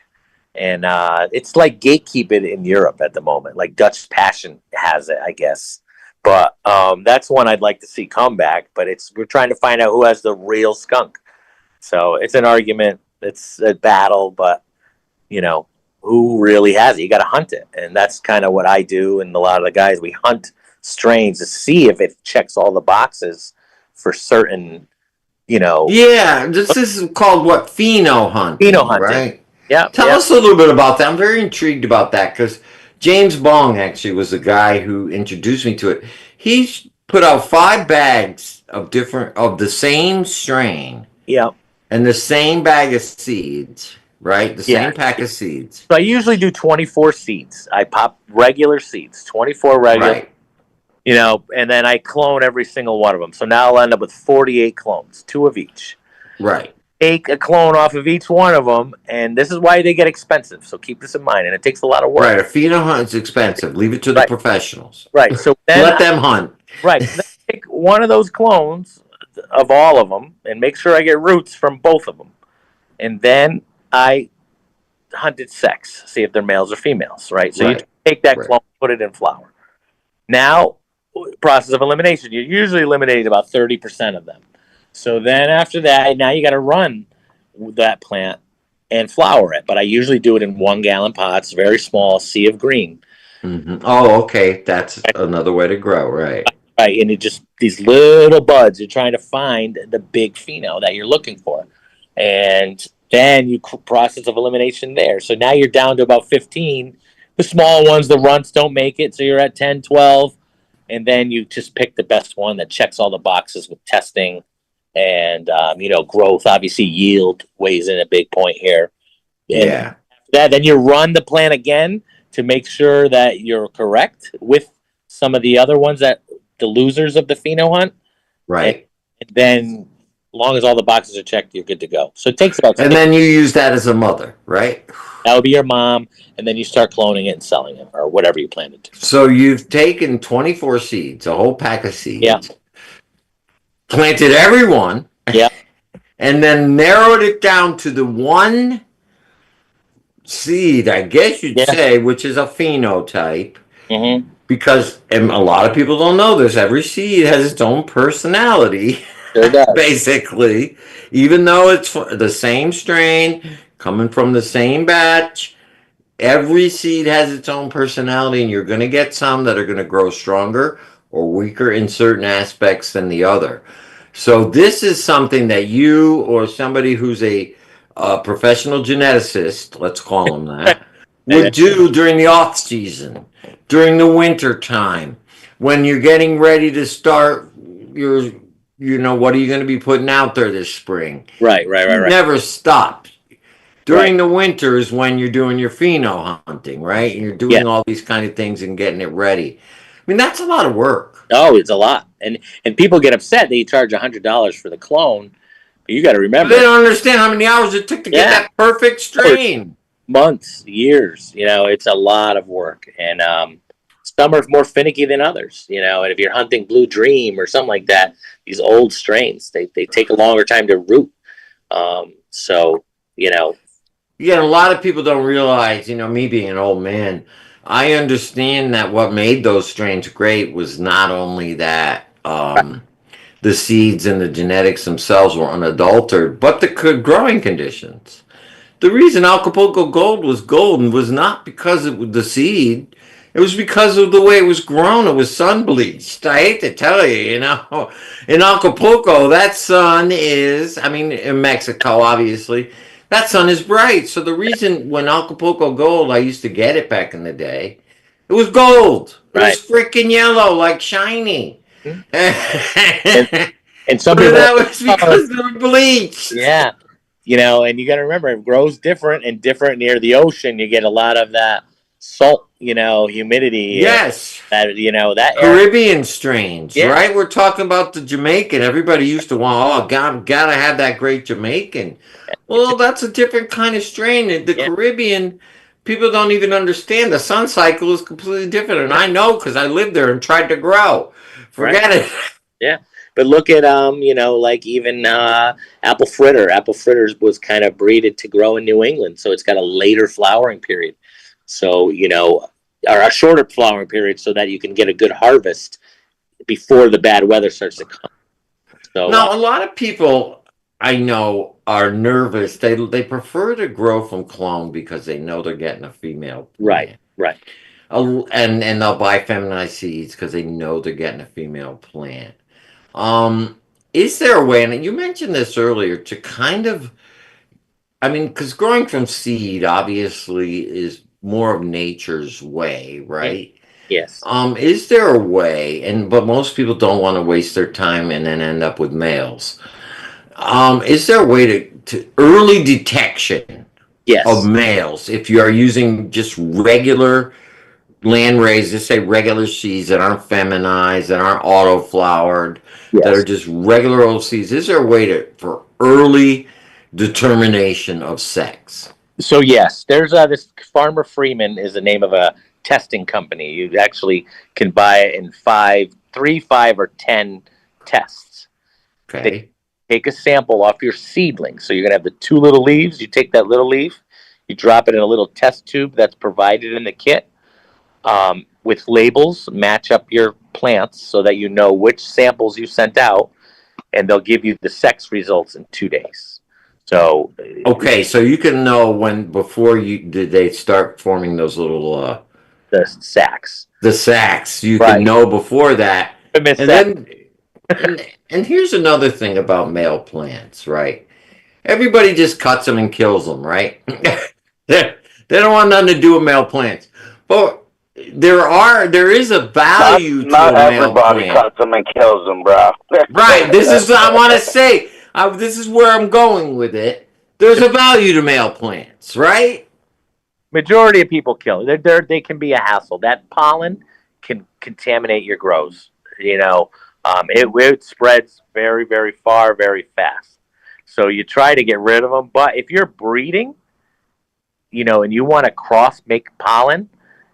Speaker 4: And it's like gatekeep it in Europe at the moment. Like Dutch Passion has it, I guess. But that's one I'd like to see come back. But we're trying to find out who has the real skunk. So it's an argument. It's a battle. But, who really has it? You got to hunt it. And that's kind of what I do. And a lot of the guys, we hunt strains to see if it checks all the boxes for certain,
Speaker 2: Yeah, this is called what? Pheno hunting.
Speaker 4: Pheno hunting.
Speaker 2: Right?
Speaker 4: Yeah.
Speaker 2: Tell us a little bit about that. I'm very intrigued about that because James Bong actually was the guy who introduced me to it. He's put out 5 bags of the same strain.
Speaker 4: Yeah.
Speaker 2: And the same bag of seeds, right? The same pack of seeds.
Speaker 4: So I usually do 24 seeds. I pop regular seeds, 24 regular.
Speaker 2: Right.
Speaker 4: And then I clone every single one of them. So now I'll end up with 48 clones, 2 of each.
Speaker 2: Right.
Speaker 4: Take a clone off of each one of them, and this is why they get expensive. So keep this in mind, and it takes a lot of work.
Speaker 2: Right, a pheno hunt is expensive. Leave it to the professionals.
Speaker 4: Right. So then
Speaker 2: let them hunt.
Speaker 4: Right. So then take one of those clones of all of them, and make sure I get roots from both of them, and then I hunted sex, see if they're males or females. Right. So you take that clone, put it in flower. Now, process of elimination. You're usually eliminating about 30% of them. So then after that, now you got to run that plant and flower it. But I usually do it in 1 gallon pots, very small, sea of green.
Speaker 2: Mm-hmm. Oh, okay. That's another way to grow, right?
Speaker 4: Right. And it just, these little buds, you're trying to find the big pheno that you're looking for. And then you process of elimination there. So now you're down to about 15. The small ones, the runts don't make it. So you're at 10, 12. And then you just pick the best one that checks all the boxes with testing. And, growth, obviously yield weighs in a big point here. And after that, then you run the plant again to make sure that you're correct with some of the other ones the losers of the pheno hunt.
Speaker 2: Right.
Speaker 4: And then as long as all the boxes are checked, you're good to go. So it takes about...
Speaker 2: And then you use that as a mother, right?
Speaker 4: That would be your mom. And then you start cloning it and selling it or whatever you plan to do.
Speaker 2: So you've taken 24 seeds, a whole pack of seeds.
Speaker 4: Yeah.
Speaker 2: Planted every one.
Speaker 4: Yeah.
Speaker 2: and then narrowed it down to the one seed, I guess you'd
Speaker 4: Yeah.
Speaker 2: say, which is a phenotype.
Speaker 4: Mm-hmm.
Speaker 2: Because and a lot of people don't know this. Every seed has its own personality,
Speaker 4: Sure does.
Speaker 2: basically. Even though it's the same strain, coming from the same batch, every seed has its own personality, and you're going to get some that are going to grow stronger or weaker in certain aspects than the other. So this is something that you or somebody who's a professional geneticist, let's call them that, would do during the off season, during the winter time, when you're getting ready to start your, what are you going to be putting out there this spring?
Speaker 4: Right.
Speaker 2: You never stop. During the winter is when you're doing your pheno hunting, right? And you're doing all these kind of things and getting it ready. I mean, that's a lot of work.
Speaker 4: Oh, it's a lot, and people get upset that you charge $100 for the clone. But you got to
Speaker 2: But
Speaker 4: remember,
Speaker 2: they don't understand how many hours it took to get that perfect strain.
Speaker 4: months, years. It's a lot of work, and some are more finicky than others. And if you're hunting Blue Dream or something like that, these old strains, they take a longer time to root. So
Speaker 2: Yeah, a lot of people don't realize, me being an old man, I understand that what made those strains great was not only that the seeds and the genetics themselves were unadulterated, but the growing conditions. The reason Acapulco Gold was golden was not because it was the seed. It was because of the way it was grown. It was sun bleached. I hate to tell you, in Acapulco, that sun is, I mean, in Mexico, obviously, that sun is bright. So the reason when Acapulco Gold, I used to get it back in the day, it was gold. It was freaking yellow, like shiny.
Speaker 4: and
Speaker 2: And
Speaker 4: some
Speaker 2: but
Speaker 4: people,
Speaker 2: that was because they were bleached.
Speaker 4: yeah, and you got to remember it grows different and different near the ocean. You get a lot of that salt, humidity.
Speaker 2: Yes.
Speaker 4: That
Speaker 2: Caribbean strains, right? We're talking about the Jamaican. Everybody used to want, oh, gotta have that great Jamaican. Well, that's a different kind of strain. The Caribbean, people don't even understand. The sun cycle is completely different. And I know because I lived there and tried to grow. Forget it.
Speaker 4: Yeah. But look at like even apple fritter. Apple fritters was kind of breeded to grow in New England, so it's got a later flowering period. So or a shorter flowering period, so that you can get a good harvest before the bad weather starts to come. So
Speaker 2: now a lot of people I know are nervous. They prefer to grow from clone because they know they're getting a female plant.
Speaker 4: Right.
Speaker 2: And they'll buy feminized seeds because they know they're getting a female plant. Is there a way, and you mentioned this earlier, to kind of, I mean, because growing from seed obviously is more of nature's way, right?
Speaker 4: Yes.
Speaker 2: Is there a way, but most people don't want to waste their time and then end up with males. Is there a way to early detection of males if you are using just regular land raised, just say regular seeds that aren't feminized, that aren't auto flowered, that are just regular old seeds? Is there a way for early determination of sex?
Speaker 4: So yes, there's this Farmer Freeman is the name of a testing company. You actually can buy it in 3, 5, or 10 tests.
Speaker 2: Okay.
Speaker 4: They take a sample off your seedling. So you're gonna have the 2 little leaves. You take that little leaf, you drop it in a little test tube that's provided in the kit. With labels, match up your plants so that you know which samples you sent out, and they'll give you the sex results in 2 days. So
Speaker 2: okay, so you can know before did they start forming those little
Speaker 4: the sacs.
Speaker 2: The sacs, you can know before that. And here's another thing about male plants, right? Everybody just cuts them and kills them, right? They don't want nothing to do with male plants, but there is a value to a male plant.
Speaker 3: Not everybody cuts them and kills them, bro.
Speaker 2: Right. This is what I want to say. This is where I'm going with it. There's a value to male plants, right?
Speaker 4: Majority of people kill. They can be a hassle. That pollen can contaminate your grows. It spreads very, very far, very fast. So you try to get rid of them. But if you're breeding, and you want to make pollen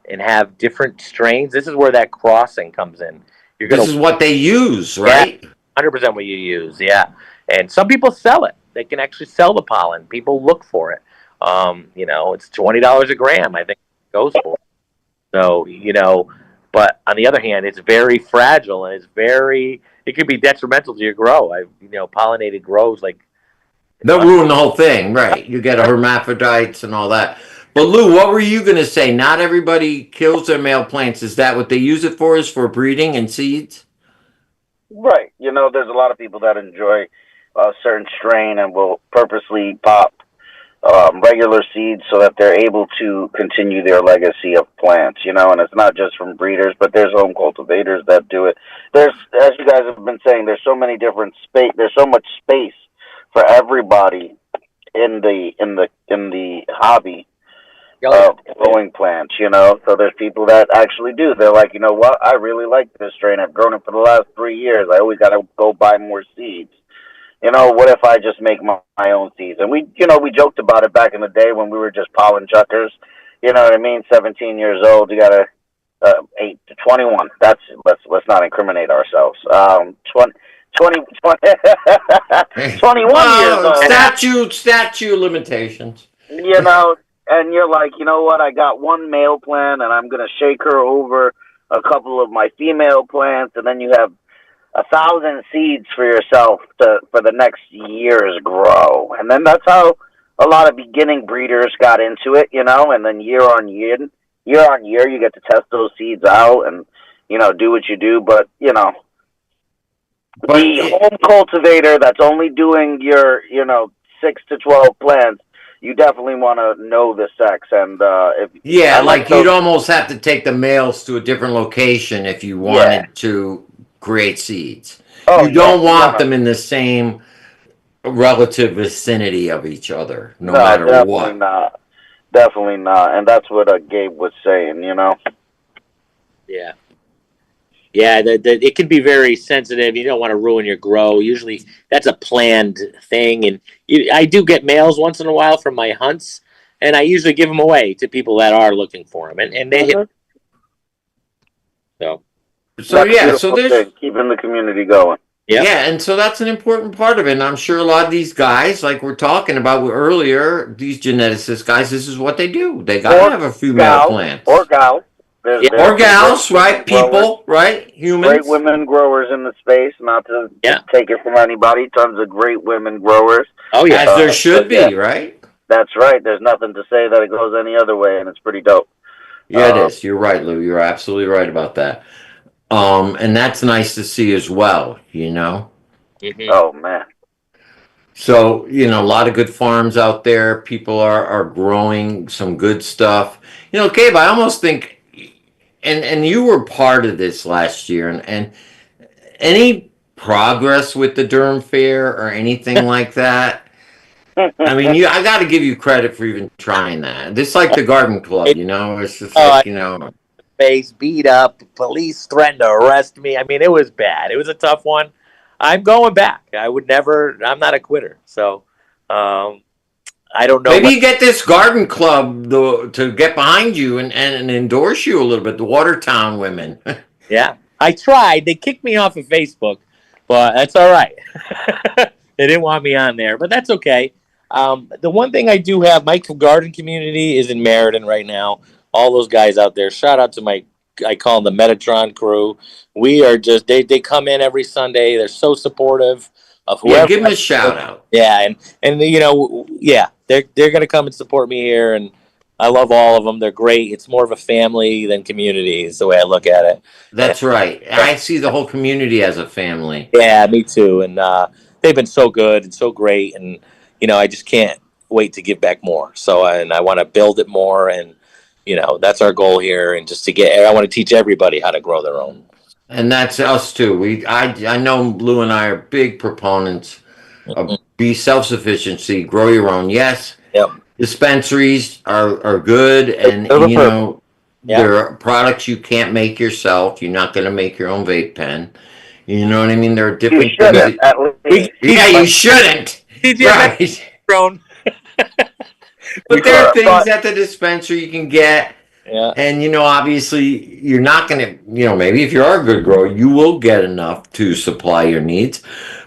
Speaker 4: and have different strains, this is where that crossing comes in.
Speaker 2: This is what they use, right?
Speaker 4: Yeah, 100% what you use, yeah. And some people sell it. they can actually sell the pollen. People look for it. It's $20 a gram, I think it goes for. So, but on the other hand, it's very fragile and it can be detrimental to your grow. Pollinated grows like.
Speaker 2: They'll ruin the whole thing, right? You get a hermaphrodites and all that. But Lou, what were you going to say? Not everybody kills their male plants. Is that what they use it for? Is for breeding and seeds?
Speaker 3: Right. There's a lot of people that enjoy a certain strain and will purposely pop regular seeds so that they're able to continue their legacy of plants, and it's not just from breeders, but there's home cultivators that do it. There's, as you guys have been saying, there's so many different there's so much space for everybody in the hobby of growing plants, so there's people that actually do. They're like, you know what, I really like this strain. I've grown it for the last 3 years. I always got to go buy more seeds. What if I just make my own seeds? And we joked about it back in the day when we were just pollen chuckers. You know what I mean? 17 years old, you got 8 to 21. Let's not incriminate ourselves. 21 years old.
Speaker 2: Statute limitations.
Speaker 3: And you're like, you know what? I got one male plant, and I'm gonna shake her over a couple of my female plants, and then you have 1,000 seeds for yourself for the next year's grow. And then that's how a lot of beginning breeders got into it, and then year on year, you get to test those seeds out and, do what you do. But, the home cultivator that's only doing your, 6 to 12 plants, you definitely want to know the sex. And
Speaker 2: you'd almost have to take the males to a different location if you wanted to create seeds. You don't want them in the same relative vicinity of each other, no matter what.
Speaker 3: Definitely not. And that's what Gabe was saying,
Speaker 4: Yeah. Yeah, it can be very sensitive. You don't want to ruin your grow. Usually that's a planned thing. And I do get males once in a while from my hunts, and I usually give them away to people that are looking for them. And they hit.
Speaker 2: So there's
Speaker 3: keeping the community going.
Speaker 2: Yep. Yeah, and so that's an important part of it. And I'm sure a lot of these guys, like we're talking about earlier, these geneticist guys, this is what they do. They got to have a few male plants.
Speaker 3: Or gals.
Speaker 2: Or gals, right? People, right? Humans.
Speaker 3: Great women growers in the space, not to take it from anybody. Tons of great women growers.
Speaker 2: Oh, yeah. As there should be, right?
Speaker 3: That's right. There's nothing to say that it goes any other way, and it's pretty dope.
Speaker 2: Yeah, it is. You're right, Lou. You're absolutely right about that. And that's nice to see as well,
Speaker 4: Mm-hmm.
Speaker 3: Oh, man.
Speaker 2: So, a lot of good farms out there. People are growing some good stuff. Gabe, I almost think, and you were part of this last year, and any progress with the Durham Fair or anything like that? I mean, I got to give you credit for even trying that. This is like the Garden Club, it's just like,
Speaker 4: face beat up, police threatened to arrest me. I mean, it was bad. It was a tough one. I'm going back. I'm not a quitter. So I don't know.
Speaker 2: Maybe you get this Garden Club to get behind you and endorse you a little bit, the Watertown women.
Speaker 4: Yeah, I tried. They kicked me off of Facebook, but that's all right. They didn't want me on there, but that's okay. The one thing I do have, my garden community is in Meriden right now. All those guys out there. Shout out to I call them the Metatron crew. We are just, they come in every Sunday. They're so supportive of whoever.
Speaker 2: Yeah, give them a shout out.
Speaker 4: Yeah, and they're going to come and support me here, and I love all of them. They're great. It's more of a family than community is the way I look at it.
Speaker 2: That's right. I see the whole community as a family.
Speaker 4: Yeah, me too. And they've been so good and so great, and I just can't wait to give back more. So, and I want to build it more, and that's our goal here, and just I want to teach everybody how to grow their own.
Speaker 2: And that's us too. I know Lou and I are big proponents of be self-sufficiency, grow your own. Yes.
Speaker 4: Yep.
Speaker 2: Dispensaries are good, and there are products you can't make yourself. You're not going to make your own vape pen. You know what I mean? There are different things. You shouldn't. Right. But there are things at the dispensary you can get.
Speaker 4: Yeah.
Speaker 2: And, obviously, you're not going to, maybe if you are a good grower, you will get enough to supply your needs.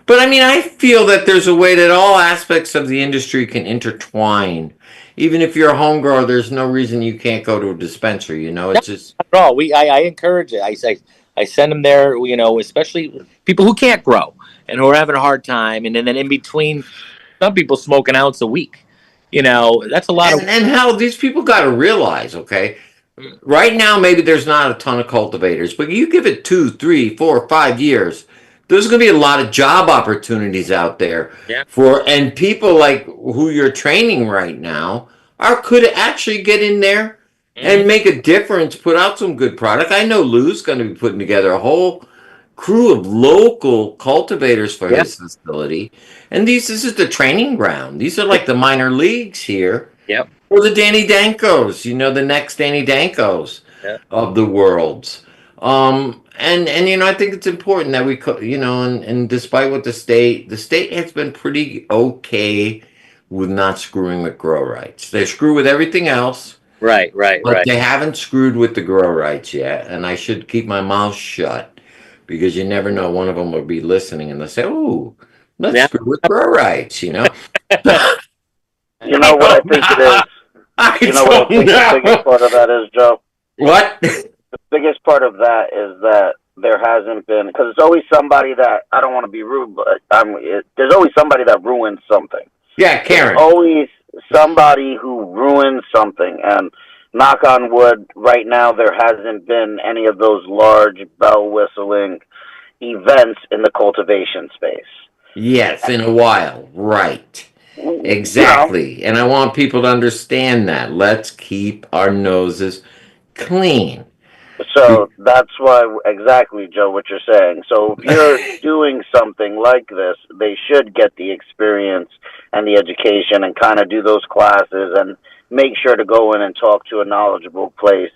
Speaker 2: But I mean, I feel that there's a way that all aspects of the industry can intertwine. Even if you're a home grower, there's no reason you can't go to a dispensary. You know, it's just
Speaker 4: No, I encourage it. I send them there, especially people who can't grow and who are having a hard time, and then in between, some people smoke an ounce a week. That's a lot of.
Speaker 2: and how these people got to realize, okay, right now maybe there's not a ton of cultivators, but you give it 2, 3, 4, 5 years, there's going to be a lot of job opportunities out there
Speaker 4: Yeah.
Speaker 2: and people like who you're training right now could actually get in there and make a difference, put out some good product. I know Lou's going to be putting together a whole crew of local cultivators for
Speaker 4: Yeah.
Speaker 2: his facility, and this is the training ground. These are like the minor leagues here.
Speaker 4: Yep.
Speaker 2: Or the Danny Dankos, the next Danny Dankos
Speaker 4: Yeah.
Speaker 2: of the worlds. And I think it's important that we, and despite what the state has been pretty okay with not screwing with grow rights. They screw with everything else,
Speaker 4: Right.
Speaker 2: but they haven't screwed with the grow rights yet. And I should keep my mouth shut because you never know. One of them will be listening and they'll say, "Oh, let's
Speaker 4: Yeah.
Speaker 2: screw with grow rights,"
Speaker 5: You know what I think it is? You know what I think the biggest part of that is, Joe?
Speaker 2: What?
Speaker 5: The biggest part of that is that there hasn't been, because it's always somebody that, I don't want to be rude, but there's always somebody that ruins something.
Speaker 2: Yeah, Karen.
Speaker 5: There's always somebody who ruins something, and knock on wood, right now there hasn't been any of those large bell whistling events in the cultivation space.
Speaker 2: Yes, in a while. Right. Exactly. And I want people to understand that. Let's keep our noses clean.
Speaker 5: So that's why, exactly, Joe, what you're saying. So if you're doing something like this, they should get the experience and the education and kind of do those classes and make sure to go in and talk to a knowledgeable place.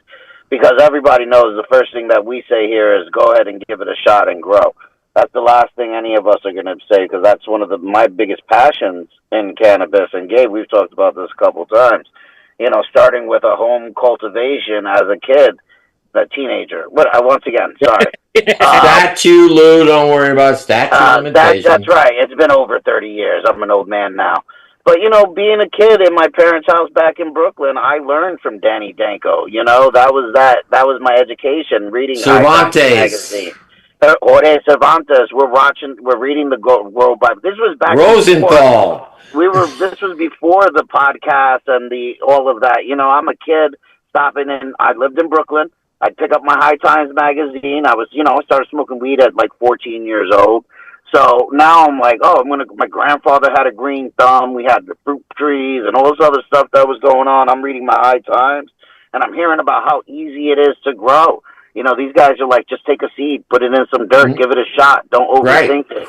Speaker 5: Because everybody knows the first thing that we say here is go ahead and give it a shot and grow. That's the last thing any of us are going to say, because that's one of my biggest passions in cannabis. And Gabe, we've talked about this a couple times. Starting with a home cultivation as a kid, a teenager. Once again, sorry.
Speaker 2: Statue, Lou, don't worry about statute limitations.
Speaker 5: That's right. It's been over 30 years. I'm an old man now. But, being a kid in my parents' house back in Brooklyn, I learned from Danny Danko. That was my education, reading
Speaker 2: Cervantes
Speaker 5: magazine. Jorge Cervantes. We're reading the World Bible. This was back
Speaker 2: Rosenthal.
Speaker 5: This was before the podcast and all of that. I'm a kid stopping in. I lived in Brooklyn. I'd pick up my High Times magazine. I started smoking weed at like 14 years old. So now I'm like, my grandfather had a green thumb. We had the fruit trees and all this other stuff that was going on. I'm reading my High Times and I'm hearing about how easy it is to grow. These guys are like, just take a seed, put it in some dirt, give it a shot. Don't overthink it.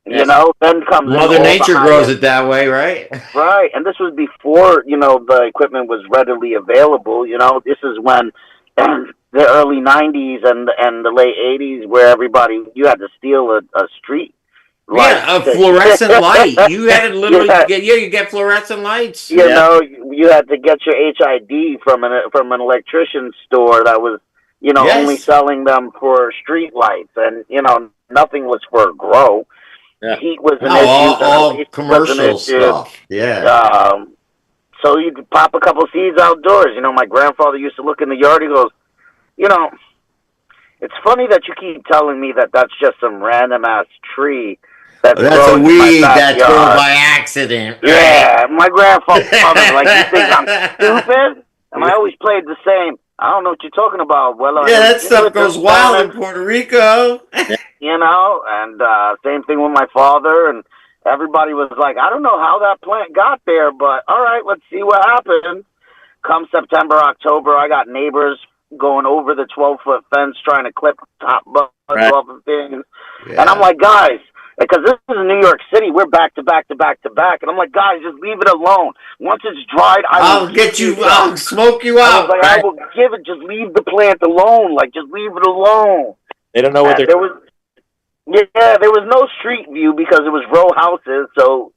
Speaker 5: Then comes
Speaker 2: Mother Nature grows it that way, right?
Speaker 5: Right. And this was before, the equipment was readily available. This is when the early 90s and the late 80s where you had to steal a street light.
Speaker 2: Yeah, a fluorescent light. You had to literally you get fluorescent lights.
Speaker 5: You had to get your HID from an electrician store that was, only selling them for street lights, and, nothing was for grow.
Speaker 4: Yeah.
Speaker 5: Heat was an issue.
Speaker 2: All commercial stuff. Yeah.
Speaker 5: So you could pop a couple seeds outdoors. My grandfather used to look in the yard. He goes, it's funny that you keep telling me that that's just some random ass tree. That's
Speaker 2: a weed that's grown by accident. Right?
Speaker 5: Yeah, my grandfather was like, you think I'm stupid? And I always played the same. I don't know what you're talking about. Well,
Speaker 2: that stuff goes wild in Puerto Rico.
Speaker 5: And same thing with my father, and everybody was like, I don't know how that plant got there, but all right, let's see what happens. Come September, October, I got neighbors going over the 12-foot fence trying to clip top buds off of things. Yeah. And I'm like, guys, because this is New York City, we're back to back to back to back. And I'm like, guys, just leave it alone. Once it's dried, I'll
Speaker 2: smoke you out.
Speaker 5: I was like, I will give it, just leave the plant alone. Like, just leave it alone.
Speaker 4: They don't know what they're doing.
Speaker 5: There was no street view because it was row houses, so,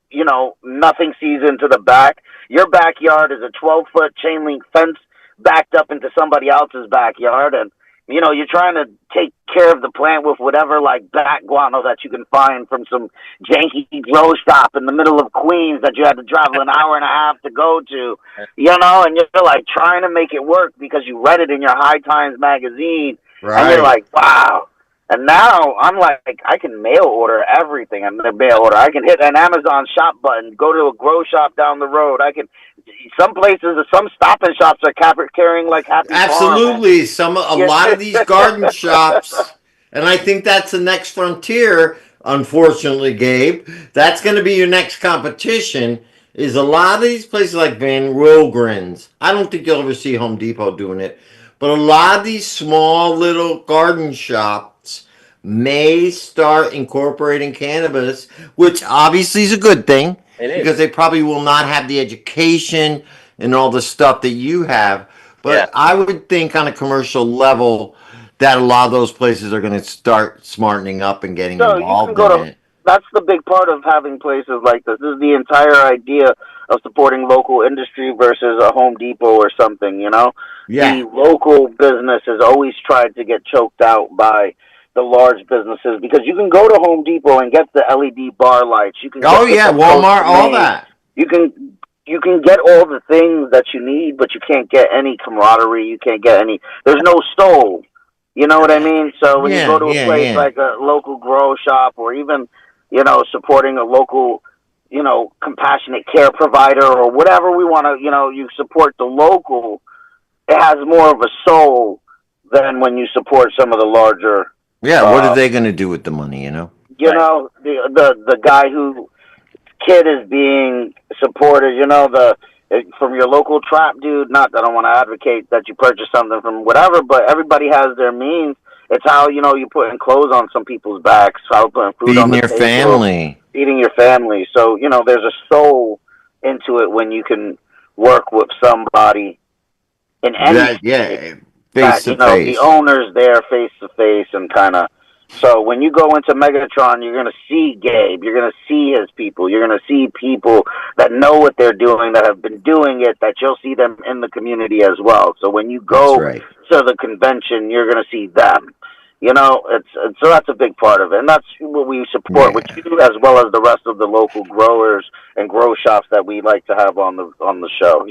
Speaker 5: nothing sees into the back. Your backyard is a 12-foot chain link fence backed up into somebody else's backyard, and, you're trying to take care of the plant with whatever like bat guano that you can find from some janky grow shop in the middle of Queens that you had to travel an hour and a half to go to, and you're like trying to make it work because you read it in your High Times magazine, and you're
Speaker 2: Right.
Speaker 5: like, wow. And now I'm like, I can mail order everything. I'm gonna mail order. I can hit an Amazon shop button, go to a grow shop down the road. I can. Some places, some Stop and Shops are carrying like Happy Farm.
Speaker 2: Absolutely. A
Speaker 5: Yeah.
Speaker 2: lot of these garden shops, and I think that's the next frontier, unfortunately, Gabe. That's going to be your next competition, is a lot of these places like Van Rogren's. I don't think you'll ever see Home Depot doing it, but a lot of these small little garden shops may start incorporating cannabis, which obviously is a good thing
Speaker 4: It is.
Speaker 2: because they probably will not have the education and all the stuff that you have. But
Speaker 4: Yeah.
Speaker 2: I would think on a commercial level that a lot of those places are going to start smartening up and getting
Speaker 5: So you can
Speaker 2: involved
Speaker 5: go
Speaker 2: in
Speaker 5: to.
Speaker 2: it.
Speaker 5: That's the big part of having places like this. This is the entire idea of supporting local industry versus a Home Depot or something.
Speaker 2: Yeah.
Speaker 5: The local business has always tried to get choked out by the large businesses because you can go to Home Depot and get the LED bar lights. You can get
Speaker 2: Oh
Speaker 5: the
Speaker 2: yeah,
Speaker 5: Coast
Speaker 2: Walmart, all
Speaker 5: Maine.
Speaker 2: that.
Speaker 5: You can get all the things that you need, but you can't get any camaraderie. You can't get any. There's no soul. You know what I mean? So when you go to a place
Speaker 2: Yeah.
Speaker 5: like a local grow shop, or even supporting a local compassionate care provider or whatever we want to you support the local. It has more of a soul than when you support some of the larger.
Speaker 2: Yeah, what are they going to do with the money,
Speaker 5: The guy who kid is being supported, from your local trap dude. Not that I don't want to advocate that you purchase something from whatever, but everybody has their means. It's how you're putting clothes on some people's backs, how putting food on
Speaker 2: Feeding
Speaker 5: the
Speaker 2: your
Speaker 5: table,
Speaker 2: family.
Speaker 5: feeding your family. So there's a soul into it when you can work with somebody in any
Speaker 2: Face to
Speaker 5: that the
Speaker 2: face.
Speaker 5: owner's there face to face and kind of. So when you go into Megatron, you're gonna see Gabe. You're gonna see his people. You're gonna see people that know what they're doing, that have been doing it. That you'll see them in the community as well. So when you go
Speaker 2: That's right.
Speaker 5: to the convention, you're gonna see them. So that's a big part of it, and that's what we support with you as well as the rest of the local growers and grow shops that we like to have on the show.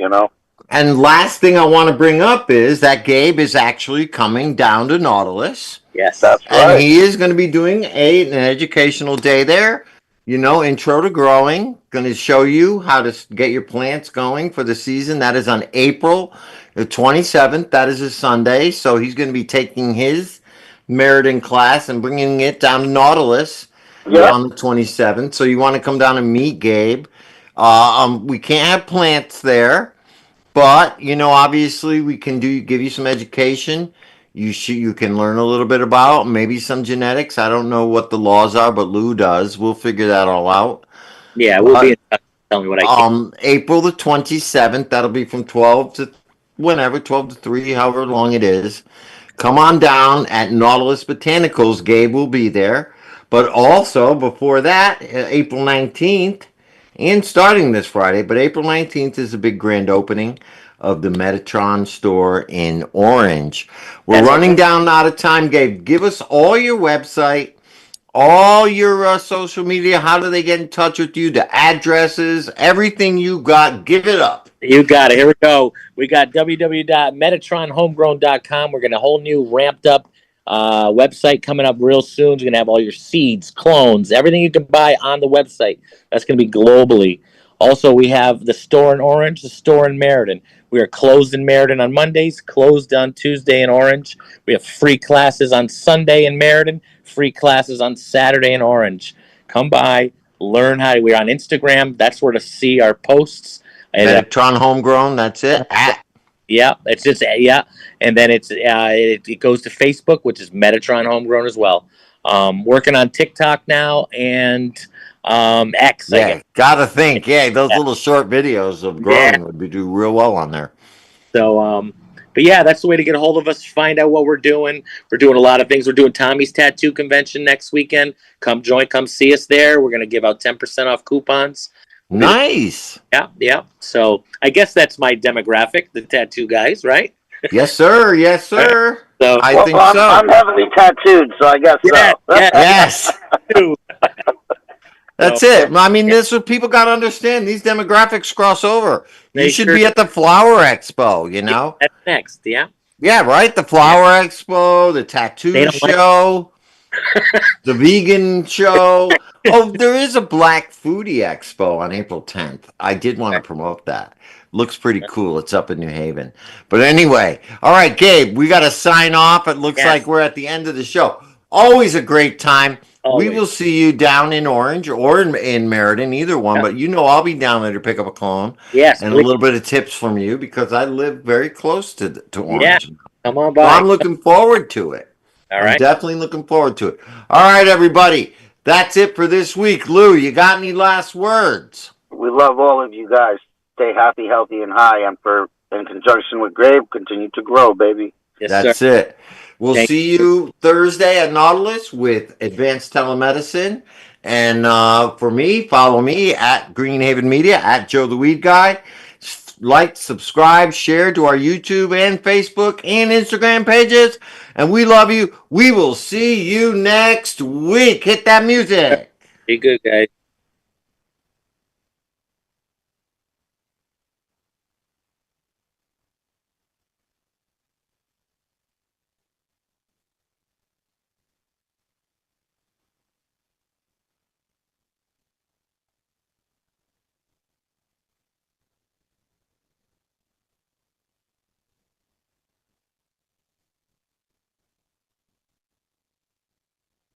Speaker 2: And last thing I want to bring up is that Gabe is actually coming down to Nautilus.
Speaker 4: Yes.
Speaker 5: That's
Speaker 2: And
Speaker 5: right.
Speaker 2: he is going to be doing an educational day there. Intro to growing. Going to show you how to get your plants going for the season. That is on April the 27th. That is a Sunday. So he's going to be taking his Meriden class and bringing it down to Nautilus
Speaker 5: Yep.
Speaker 2: on the 27th. So you want to come down and meet Gabe. We can't have plants there. But obviously, we can give you some education. You can learn a little bit about maybe some genetics. I don't know what the laws are, but Lou does. We'll figure that all out.
Speaker 4: Yeah, we'll be in touch. Tell me what I can.
Speaker 2: April the 27th. That'll be from 12 to whenever, 12 to 3, however long it is. Come on down at Nautilus Botanicals. Gabe will be there. But also before that, April 19th. And starting this Friday, but April 19th is a big grand opening of the Metatron store in Orange. We're running down out of time, Gabe. Give us all your website, all your social media. How do they get in touch with you? The addresses, everything you got. Give it up.
Speaker 4: You got it. Here we go. We got www.metatronhomegrown.com. We're getting a whole new ramped up website coming up real soon. You're going to have all your seeds, clones, everything you can buy on the website. That's going to be globally. Also, we have the store in Orange, the store in Meriden. We are closed in Meriden on Mondays, closed on Tuesday in Orange. We have free classes on Sunday in Meriden, free classes on Saturday in Orange. Come by, learn how to. We're on Instagram. That's where to see our posts. And,
Speaker 2: Metatron Homegrown, that's it.
Speaker 4: Yeah, it's just and then it goes to Facebook, which is Metatron Homegrown as well. Working on TikTok now and X.
Speaker 2: Gotta think. Yeah, those little short videos of growing would do real well on there.
Speaker 4: So, but yeah, that's the way to get a hold of us. Find out what we're doing. We're doing a lot of things. We're doing Tommy's Tattoo Convention next weekend. Come see us there. We're going to give out 10% off coupons.
Speaker 2: Nice.
Speaker 4: Yeah. So I guess that's my demographic, the tattoo guys, right?
Speaker 2: Yes, sir. Yes, sir.
Speaker 4: So
Speaker 2: I
Speaker 5: Well,
Speaker 2: think
Speaker 5: I'm,
Speaker 2: so.
Speaker 5: I'm heavily tattooed, so I guess
Speaker 4: yeah,
Speaker 5: so.
Speaker 4: yeah,
Speaker 2: Yes.
Speaker 4: too.
Speaker 2: That's
Speaker 4: So,
Speaker 2: it. I mean, this is what people got to understand. These demographics cross over. You
Speaker 4: They
Speaker 2: should
Speaker 4: sure
Speaker 2: be at the Flower Expo, you know?
Speaker 4: That's next. Yeah.
Speaker 2: Yeah, right? The Flower Expo, the
Speaker 4: They
Speaker 2: tattoo
Speaker 4: don't like
Speaker 2: show, the vegan show. Oh, there is a Black Foodie Expo on April 10th. I did want to promote that. Looks pretty cool. It's up in New Haven. But anyway, all right, Gabe, we got to sign off. It looks like
Speaker 4: Yes.
Speaker 2: we're at the end of the show. Always a great time. We
Speaker 4: Always.
Speaker 2: will see you down in Orange or in Meriden, either one.
Speaker 4: Yeah.
Speaker 2: But you know I'll be down there to pick up a clone
Speaker 4: Yes,
Speaker 2: and a
Speaker 4: please.
Speaker 2: little bit of tips from you because I live very close to
Speaker 4: Yeah.
Speaker 2: Orange.
Speaker 4: Come on
Speaker 2: So
Speaker 4: by.
Speaker 2: I'm looking forward to it.
Speaker 4: All
Speaker 2: I'm
Speaker 4: right.
Speaker 2: definitely looking forward to it. All right, everybody. That's it for this week. Lou, you got any last words?
Speaker 5: We love all of you guys. Stay happy, healthy, and high. And in conjunction with Grape, continue to grow, baby.
Speaker 4: Yes,
Speaker 2: That's
Speaker 4: sir.
Speaker 2: it. We'll
Speaker 4: Thank
Speaker 2: see you Thursday at Nautilus with Advanced Telemedicine. And for me, follow me at Greenhaven Media, at Joe the Weed Guy. Like, subscribe, share to our YouTube and Facebook and Instagram pages. And we love you. We will see you next week. Hit that music.
Speaker 4: Be good, guys.